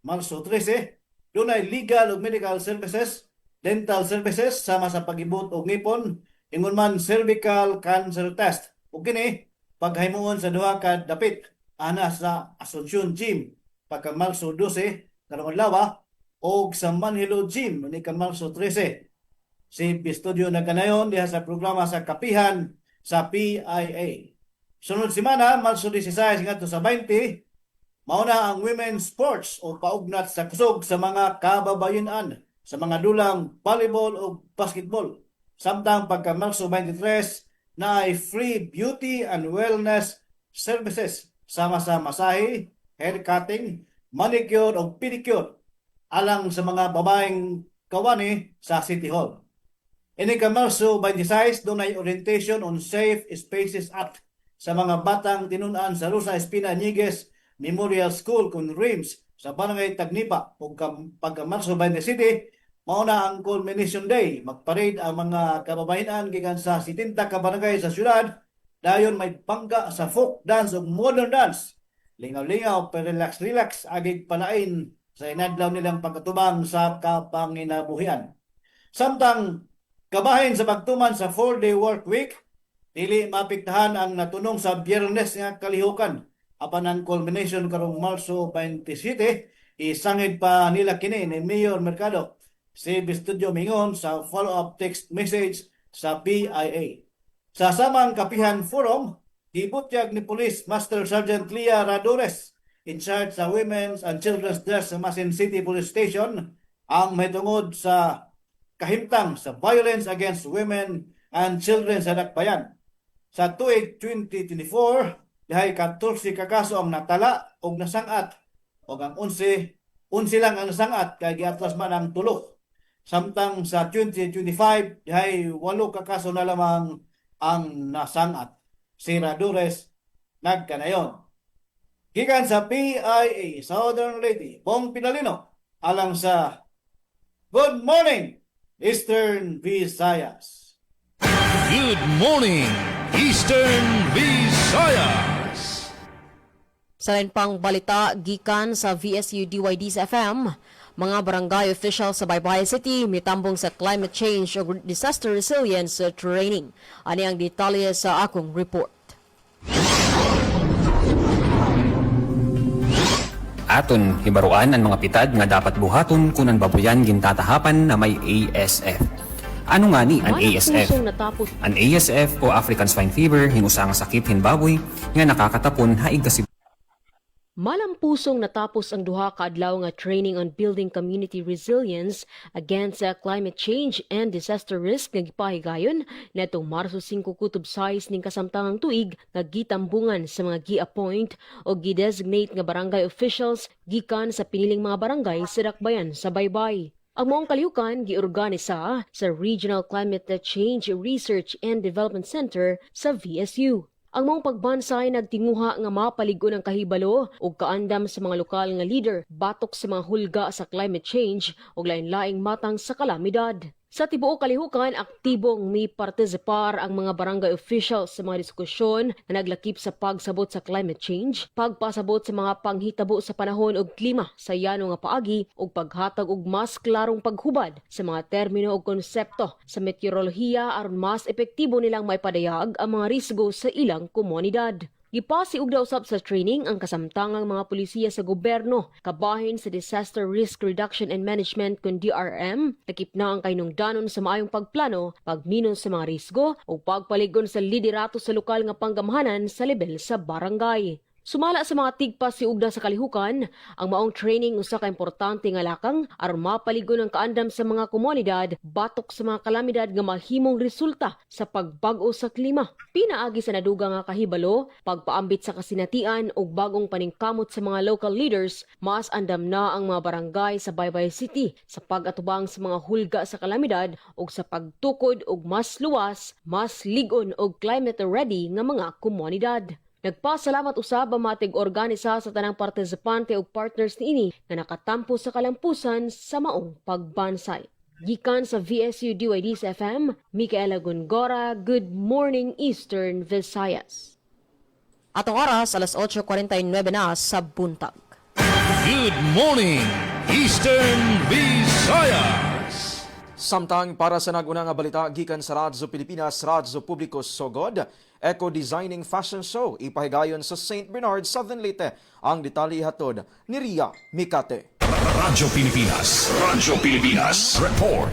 Marso 13, dunay legal ug medical services, dental services sama sa pag-ibot og ngipon, ingon man cervical cancer test. Ug kini paghimuon sa duha ka dapit ana sa Asuncion Gym pagka Marso 12 karong adlaw o sa Manhilo Gym ni Marso 13. Si Pistudio na kanayon diha sa programa sa kapihan sa PIA. Sunod semana, Marso 16 ngadto sa 20, mauna ang women's sports o paugnat sa kusog sa mga kababayenan sa mga dulang volleyball o basketball. Samtang pagka Marso 23 na ay free beauty and wellness services sama sa masahe, hair cutting, manicure o pedicure alang sa mga babaeng kawani sa City Hall. Ini ka Marso 26, doon ay orientation on Safe Spaces Act sa mga batang tinunan sa Rosa Espina Ñiguez Memorial School kung RIMS sa Barangay Tagnipa. Ug pagka Marso 27, mauna ang culmination day. Magparade ang mga kababayan gikan sa 70 ka barangay sa syudad. Dayon may pangga sa folk dance ug modern dance. Lingaw-lingaw pero relax agig palain sa inadlaw nilang pagkatubang sa kapanginabuhian. Samtang kabahin sa pagtuman sa 4-day work week, dili mapiktahan ang natunong sa Biyernes nga kalihukan. Apan ang culmination karong Marso 27, isangid pa nila kini ni Mayor Mercado. Si Studio Mingon sa follow-up text message sa PIA. Sa samang kapihan forum, gibutyag ni Police Master Sergeant Lia Radores in charge sa Women's and Children's Desk sa Masin City Police Station ang may tungod sa kahimtang sa violence against women and children sa Dakbayan. Sa tuig 2024, dihay 14 ka kaso ang natala o nasangat o ang 11 lang ang nasangat kay giatlas man ang tulo. Samtang sa 2025, dihay 8 ka kaso na lamang ang nasangat. Si Radores nagkanayon. Gikan sa PIA Southern Leyte, Bong Pinalino, alang sa Good Morning Eastern Visayas. Good morning, Eastern Visayas. Sa lain pang balita, gikan sa VSU DYD's FM, mga barangay officials sa Baybay City mitambong sa climate change o disaster resilience training. Ani ang detalye sa akong report. Aton hibaruan ang mga pitad nga dapat buhaton kunan babuyan gintatahapan na may ASF. Ano nga ni ang ASF? Ang ASF o African Swine Fever hinusa nga sakit hinbaboy nga nakakatapon haig kasi Malampusong natapos ang duha ka adlaw nga training on building community resilience against climate change and disaster risk nga gipahigayon netong Marso 5 kutob 6 ning kasamtangang tuig nga gitambungan sa mga gi-appoint o gi-designate nga barangay officials gikan sa piniling mga barangay sa Dakbayan sa Baybay. Ang maong kalihukan giorganisa sa Regional Climate Change Research and Development Center sa VSU. Ang mong pagbansay nagtinguha nga mapaligon ang kahibalo ug kaandam sa mga lokal nga leader batok sa mga hulga sa climate change ug lain-laing matang sa kalamidad. Sa tibuok kalihukan, aktibong may partisipar ang mga barangay officials sa mga diskusyon na naglakip sa pagsabot sa climate change, pagpasabot sa mga panghitabo sa panahon ug klima sa yano nga paagi ug paghatag og mas klarong paghubad sa mga termino ug konsepto sa meteorolohiya aron mas epektibo nilang maipadayag ang mga risgo sa ilang komunidad. Gipasiug daw usab sa training ang kasamtangang mga pulisiya sa gobyerno kabahin sa Disaster Risk Reduction and Management kun DRM, nakip na ang kahinungdanon sa maayong pagplano, pagminon sa mga risgo o pagpaligon sa liderato sa lokal nga panggamhanan sa level sa barangay. Sumala sa mga tigpasiugda sa kalihukan, ang maong training usa ka importante nga lakang aron mapaligon ang kaandam sa mga komunidad batok sa mga kalamidad nga mahimong resulta sa pagbag-o sa klima. Pinaagi sa naduga nga kahibalo, pagpaambit sa kasinatian ug bagong paningkamot sa mga local leaders, mas andam na ang mga barangay sa Baybay City sa pag-atubang sa mga hulga sa kalamidad ug sa pagtukod og mas luwas, mas ligon ug climate ready nga mga komunidad. Nagpasalamat usab ang matig organisa sa tanang partisipante ug partners niini nga nakatampo sa kalampusan sa maong pagbansay. Gikan sa VSU DYD's FM, Micaela Gongora, Good Morning Eastern Visayas. Atong oras, alas 8:49 na sa buntag. Good morning, Eastern Visayas. Samtang para sa nag-una nga balita gikan sa Radyo Pilipinas, Radyo Publiko Sogod, Eco-Designing Fashion Show ipahigayon sa St. Bernard, Southern Leyte. Ang detalye hatod ni Ria Mikate. Radyo Pilipinas. Radyo Pilipinas. Report.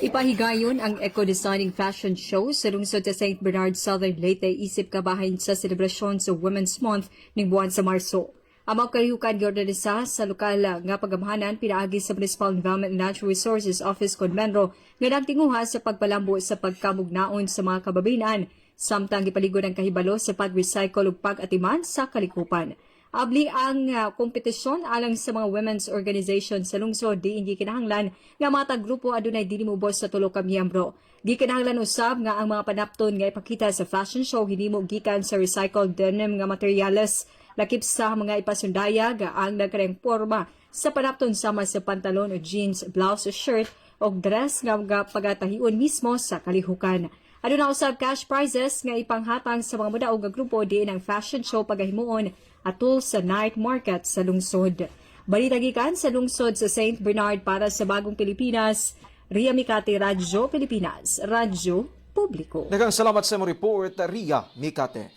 Ipahigayon ang eco-designing fashion show sa lungsod sa St. Bernard, Southern Leyte isip kabahin sa selebrasyon sa Women's Month ning buwan sa Marso. Ang mga kalihukan giorganisa sa lokal nga pagamahanan pinaagi sa Municipal Environment and Natural Resources Office Conmenro nga nagtinguha sa pagpalambo sa pagkamugnaon sa mga kababayan samtang gipaligon ang kahibalo sa pag-recycle ug pag-atiman sa kalikupan. Abli ang kompetisyon alang sa mga women's organization sa lungsod di hindi kinahanglan nga mga grupo adunay dili mubos sa tulo ka miyembro. Di kinahanglan usab nga ang mga panapton nga ipakita sa fashion show hinimo gikan sa recycled denim nga materyales. Lakip sa mga ipasundaya ga ang nagkareng forma sa panapton sama sa pantalon o jeans, blouse o shirt o dress nga pagatahion mismo sa kalihukan. Aduna usab cash prizes nga ipanghatang sa mga mudaog nga grupo diin ang fashion show pagahimuon atol sa night market sa lungsod. Balita gikan sa lungsod sa St. Bernard para sa Bagong Pilipinas, Ria Mikate, Radyo Pilipinas, Radyo Publiko. Daghang salamat sa mo report, Ria Mikate.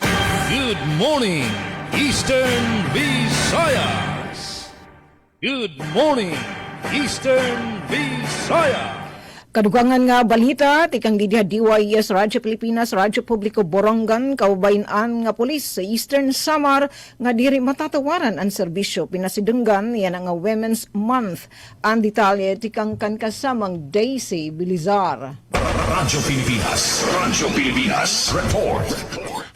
Good morning, Eastern Visayas. Good morning, Eastern Visayas. Kadugangan nga balita, tikang didiha DYS Radyo Pilipinas, Radyo Publiko Borongan, kaubayan nga pulis sa Eastern Samar nga diri matatawaran ang serbisyo. Pinasidunggan yan ang Women's Month. Ang detalye tikang kan kasamang Daisy Bilizar. Radyo Pilipinas. Radyo Pilipinas. Report.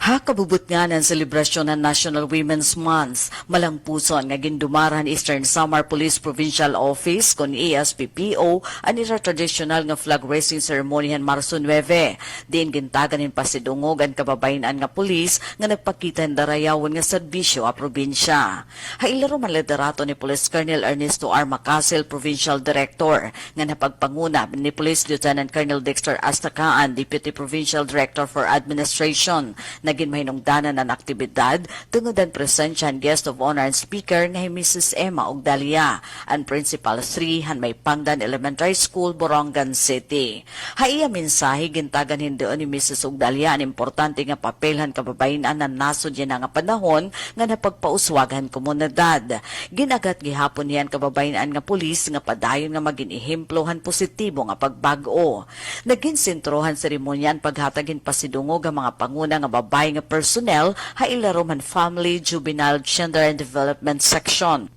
Hakabubot nga ng selebrasyon ng National Women's Month, malang puson nga gindumaran Eastern Samar Police Provincial Office kon ESPPO anira traditional nga flag raising ceremony han Marso 9. Diin gintaganin pasidungog ang kababayan nga pulis nga nagpakita ng darayawon nga serbisyo a probinsya. Hailaro man liderato ni Police Colonel Ernesto R. Macasel, Provincial Director, nga napagpanguna ni Police Lieutenant Colonel Dexter Astakaan, Deputy Provincial Director for Administration. Naging mahinungdanan ang aktibidad tungod ang presensya ang guest of honor and speaker nga Mrs. Emma Ogdalia, ang Principal 3 han may Pangdan Elementary School, Borongan City. Haiya mensahe gintagan hindoon ni Mrs. Ogdalia ang importante nga papelhan kababayan na nasod yan nga panahon nga napagpauswagan komunidad. Ginagat gihapon yan kababayan nga pulis nga padayon nga maging ehemplohan positibo nga pagbago. Naging sentrohan seremonyan paghatagin pasidungog ang mga panguna nga babae nga personnel hailaro man Family, Juvenile, Gender and Development Section.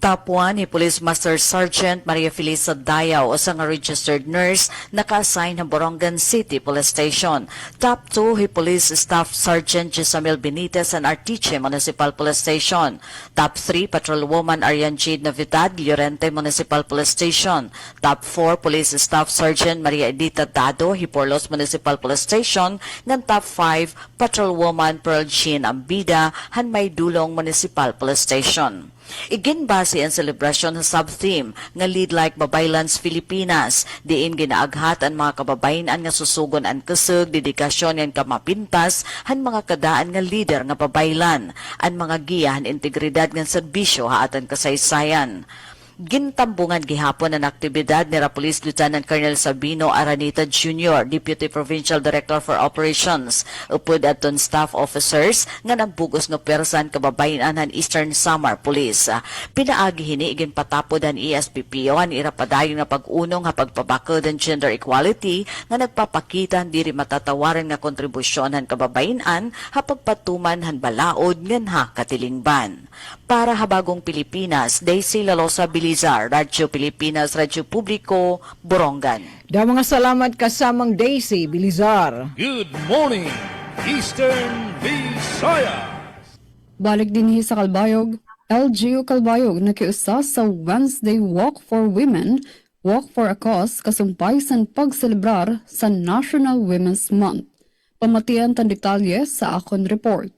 Top 1 ni Police Master Sergeant Maria Felisa Dayaw, isang registered nurse, naka-assign ng Borongan City Police Station. Top 2 ni Police Staff Sergeant Jessamil Benitez and Artiche Municipal Police Station. Top 3 Patrolwoman Arian Jade Navidad, Llorente Municipal Police Station. Top 4 Police Staff Sergeant Maria Edita Dado, Hiporlos Municipal Police Station. Ng Top 5 Patrolwoman Pearl Jean Ambida, Hanmay Dulong Municipal Police Station. Iginbase ang selebrasyon sa sub-theme nga Lead Like Babaylans Filipinas. Diin ginaaghat ang mga kababayan nga susugon ang kusog, dedikasyon ng kamapintas, han mga kadaan nga leader nga babaylan, ang mga giya han integridad ng serbisyo haatan kasaysayan. Gintambungan gihapon ang aktibidad ni Police Lieutenant Colonel Sabino Aranita Jr., Deputy Provincial Director for Operations, upod aton staff officers nga nagbugos no persan kababayan han Eastern Samar Police. Pinaagi hini igin patapod ang ESPPO ang irapadayon nga pag-unong nga pagpabakod ang gender equality nga nagpapakita diri matatawaran nga kontribusyon han kababayan hapagpatuman han balaod nganha katilingban. Para habagong Pilipinas, Daisy Lalosa Bilizar, Radyo Pilipinas, Radyo Publiko, Borongan. Da mga salamat kasamang Daisy Bilizar. Good morning, Eastern Visayas. Balik din sa Kalbayog, LGU Kalbayog nakiusa sa Wednesday Walk for Women, Walk for a Cause kasumpay sa pagselebrar sa National Women's Month. Pamatian tan detalye sa akon report.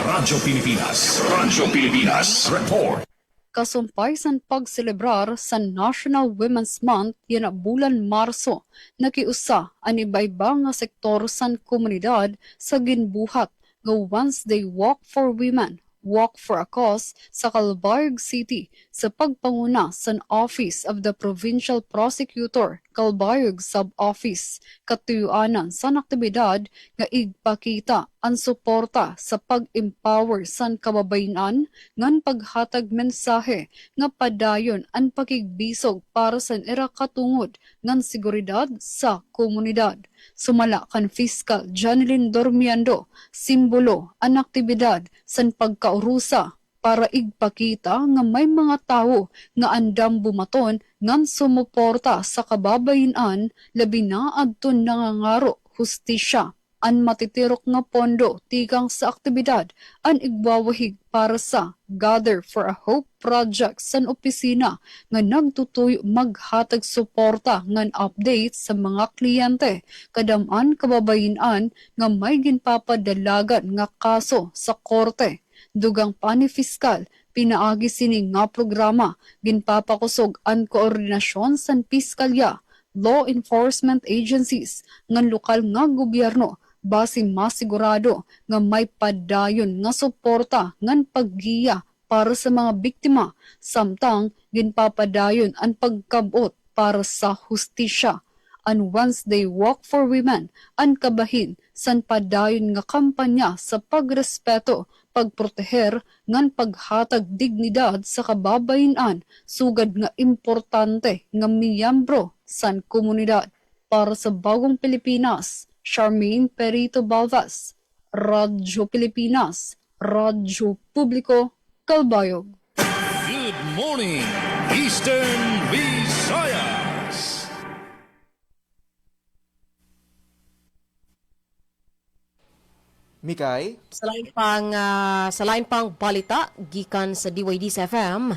Radyo Pilipinas. Radyo Pilipinas. Report. Kasumpay sa pagselebrar sa National Women's Month yan bulan Marso, nakiusa ang iba-iba nga sektor sa komunidad sa ginbuhat nga Wednesday Walk for Women, Walk for a Cause sa Calbayog City sa pagpanguna sa Office of the Provincial Prosecutor Calbayog Sub-Office katuyuanan sa aktibidad nga igpakita ang suporta sa pag-empower san kababayan ngan paghatag mensahe nga padayon ang pakigbisog para sa era katungod ngan seguridad sa komunidad. Sumala kan Fiscal Janilyn Dormiando, simbolo ang aktibidad san pagkaurusa para igpakita nga may mga tao nga andam bumaton ngan sumuporta sa kababayan labi na adton nangangaro hustisya. An matitirok nga pondo tikang sa aktibidad an igbawahig para sa Gather for a Hope project san opisina nga nagtutuyo maghatag suporta ngan update sa mga kliyente kadaman kababayan nga may ginpapadalagan nga kaso sa korte. Dugang pani fiskal, pinaagi sining nga programa, ginpapakusog ang koordinasyon san piskalya, law enforcement agencies, ngan lokal nga gobyerno, base masigurado nga may padayon nga suporta ngan paggiya para sa mga biktima, samtang ginpapadayon ang pagkabot para sa hustisya. And once they walk for women, ang kabahin san padayon nga kampanya sa pagrespeto, pagproteher ngan paghatag dignidad sa kababayan sugad nga importante nga miyembro san komunidad. Para sa Bagong Pilipinas, Charmaine Perito Balvas, Radyo Pilipinas, Radyo Publiko, Calbayog. Good morning, Eastern Visayas. Mikay? Sa lain pang balita, gikan sa DYDS-FM,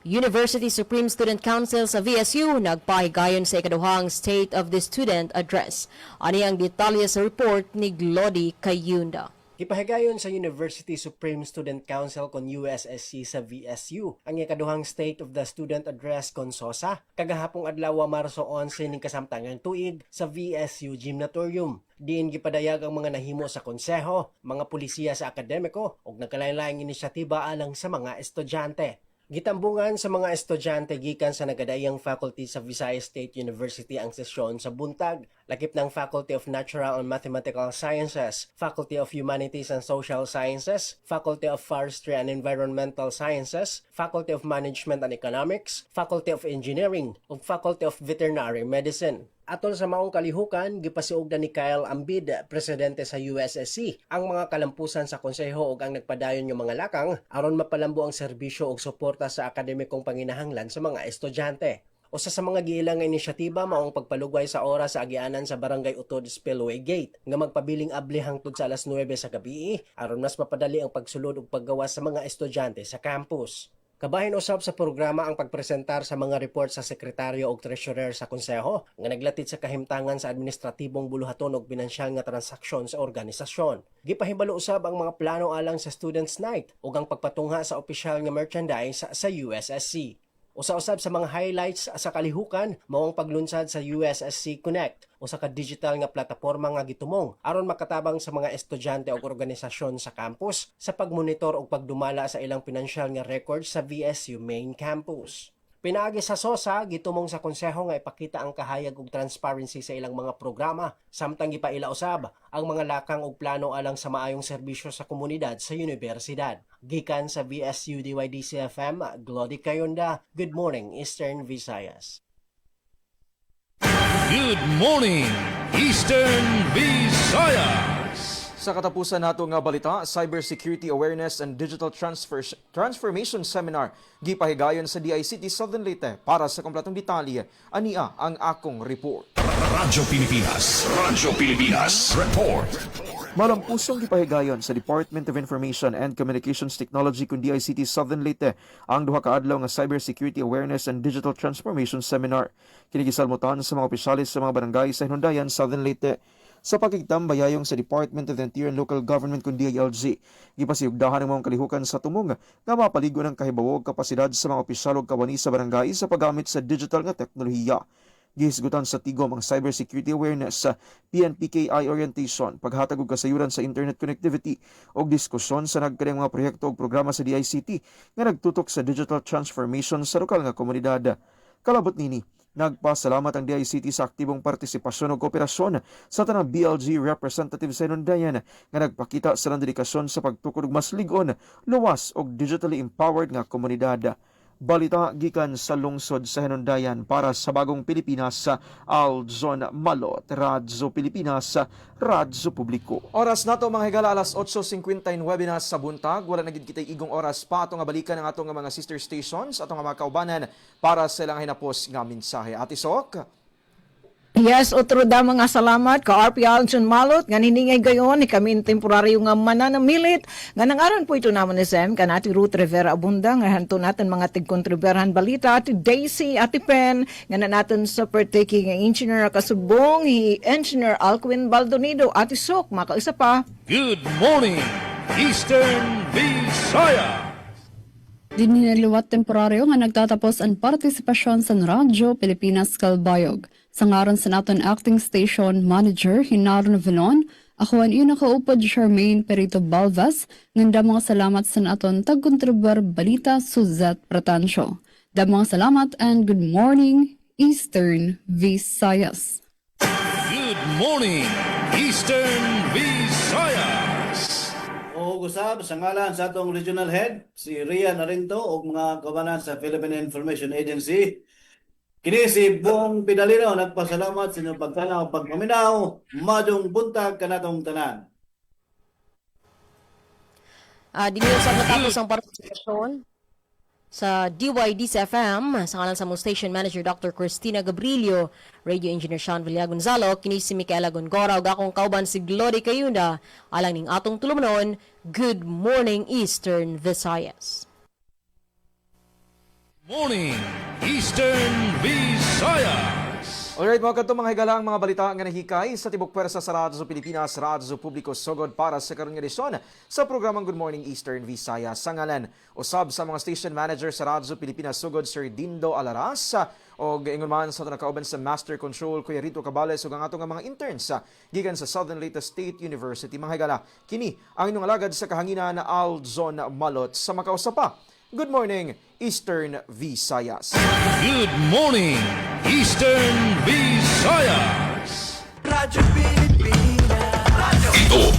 University Supreme Student Council sa VSU nagpahigayon sa ikaduhang State of the Student Address. Ani ang detalye sa report ni Glody Kayunda. Gipahigayon sa University Supreme Student Council kon USSC sa VSU ang ikaduhang State of the Student Address kon SOSA kagahapong adlaw Marso 11 ning kasamtangan tuig sa VSU Gymnatorium. Diin gipadayag ang mga nahimo sa konseho, mga pulisiya sa akademiko ug nagkalain-laing inisyatiba alang sa mga estudyante. Gitambungan sa mga estudyante gikan sa nagadayang faculty sa Visayas State University ang sesyon sa buntag, lakip ng Faculty of Natural and Mathematical Sciences, Faculty of Humanities and Social Sciences, Faculty of Forestry and Environmental Sciences, Faculty of Management and Economics, Faculty of Engineering, ug Faculty of Veterinary Medicine. Atol sa maong kalihukan, gipasiugdan ni Kyle Ambid, presidente sa USSC, ang mga kalampusan sa konseho ug ang nagpadayon yung mga lakang aron mapalambo ang serbisyo ug suporta sa akademikong panginahanglan sa mga estudyante. Usa sa mga giilang nga inisyatiba maong pagpalugway sa oras sa agianan sa Barangay Utod Spillway Gate nga magpabiling abli hangtod sa alas 9 sa gabi aron mas mapadali ang pagsulod ug paggawas sa mga estudyante sa campus. Kabahin usab sa programa ang pagpresentar sa mga report sa sekretaryo ug treasurer sa konseho nga naglatid sa kahimtangan sa administratibong buluhaton ug pinansyal nga transaksyon sa organisasyon. Gipahibalo usab ang mga plano alang sa Students' Night ug ang pagpatungha sa opisyal nga merchandise sa USSC. Usa-usab sa mga highlights sa kalihukan mao ang paglunsad sa USSC Connect, usa ka digital nga plataporma nga gitumong aron makatabang sa mga estudyante ug organisasyon sa campus sa pagmonitor ug pagdumala sa ilang pinansyal nga records sa VSU main campus. Pinaagi sa SOSA, gitumong sa konseho nga ipakita ang kahayag ug transparency sa ilang mga programa, samtang gipaila usab ang mga lakang ug plano alang sa maayong serbisyo sa komunidad sa universidad. Gikan sa VSU DYDS-FM, Glody Kayunda, Good Morning Eastern Visayas. Good morning, Eastern Visayas. Sa katapusan nato nga balita, Cybersecurity Awareness and Digital Transformation Seminar gipahigayon sa DICT Southern Leyte. Para sa kompletong detalye, ania ang akong report. Radyo Pilipinas Report. Malampusong gipahigayon sa Department of Information and Communications Technology kun DICT Southern Leyte ang duha ka adlaw nga Cybersecurity Awareness and Digital Transformation Seminar. Kini gisalmutan sa mga opisyalis sa mga barangay sa Hinundayan, Southern Leyte. Sa pakigtambayayong sa Department of the Interior and Local Government kun DILG, gipasiugdahan ang mga kalihukan sa tumong nga mapaligo ng kahibawo ug kapasidad sa mga opisyal ug kawani sa barangay sa paggamit sa digital nga teknolohiya. Gihisgutan sa tigom ang cybersecurity awareness sa PNPKI orientation, paghatag og kasayuran sa internet connectivity ug diskusyon sa nagkanang mga proyekto ug programa sa DICT nga nagtutok sa digital transformation sa lokal nga komunidad. Kalabot nini, Nagpasalamat ang DICT sa aktibong partisipasyon ug kooperasyon sa tanang BLG representative sa hinundayan nga nagpakita sa dedikasyon sa pagtukod og mas lig-on, luwas ug digitally empowered nga komunidad. Balita gikan sa lungsod sa hinundayan para sa Bagong Pilipinas sa Aljon Malot, Radyo Pilipinas, Radyo Publiko. Oras nato mga higala alas 8:59 na sa buntag. Wala na gid kitay igong oras pa ato nga balikan ang ato nga mga sister stations, ato nga mga kaubanan para sa ilang hinapos nga mensahe. Ati Sok. Yes, otro da mga salamat ka RP Aljon Malot nga niningay gayon ni kami temporaryo nga mananamilit nga nangaran po ito naman ni Sem kanati Ruth Rivera Abunda nga hanto natin mga tigkontriberhan balita ati Daisy ati Pen nga na natin sa partaking ang engineer kasubong engineer Alquin Baldonido ati Sok makaisa pa. Good morning, Eastern Visayas! Dininiluwat temporaryo nga nagtatapos ang partisipasyon sa Radyo Pilipinas Kalbayog. Sa ngaran sa naton acting station manager Hinaron Vilon, ako ang iyong nakaupod Charmaine Perito Balvas, nganda mga salamat sa naton tagkontribuar balita Suzette Pratancio. Da mga salamat and good morning, Eastern Visayas. Good morning, Eastern Visayas! O usab sa ngalan sa atong regional head, si Rian Arinto o mga kabanan sa Philippine Information Agency. Kini si Bong Pidalino nagpasalamat sa inyong pagtanaw, pagpaminaw, madong buntag kanatong tanan. Dinyo sa natapos ang partisipasyon sa DYDC-FM sa ngalan sa mong station manager Dr. Cristina Gabrilio, radio engineer Sean Villagonzalo, kini si Micaela Gongora ug akong kauban si Glory Kayunda, alang ning atong tulumnon. Good morning Eastern Visayas. Morning, Eastern Visayas! Alright mga kanto mga higala ang mga balita nga nahikay sa tibok pwersa sa Radyo Pilipinas, Radyo Publiko Sugod para sa karong edisyon sa programang Good Morning Eastern Visayas. Sa ngalan usab sa mga station manager sa Radyo Pilipinas Sugod Sir Dindo Alaras o ingon man sa nakauban sa Master Control Kuya Rito Cabales ug ang ato nga mga interns gikan sa Southern Leyte State University. Mga higala, kini ang inyong alagad sa kahanginan na Aljon Malot sa makausapa. Good morning, Eastern Visayas. Good morning, Eastern Visayas! Ito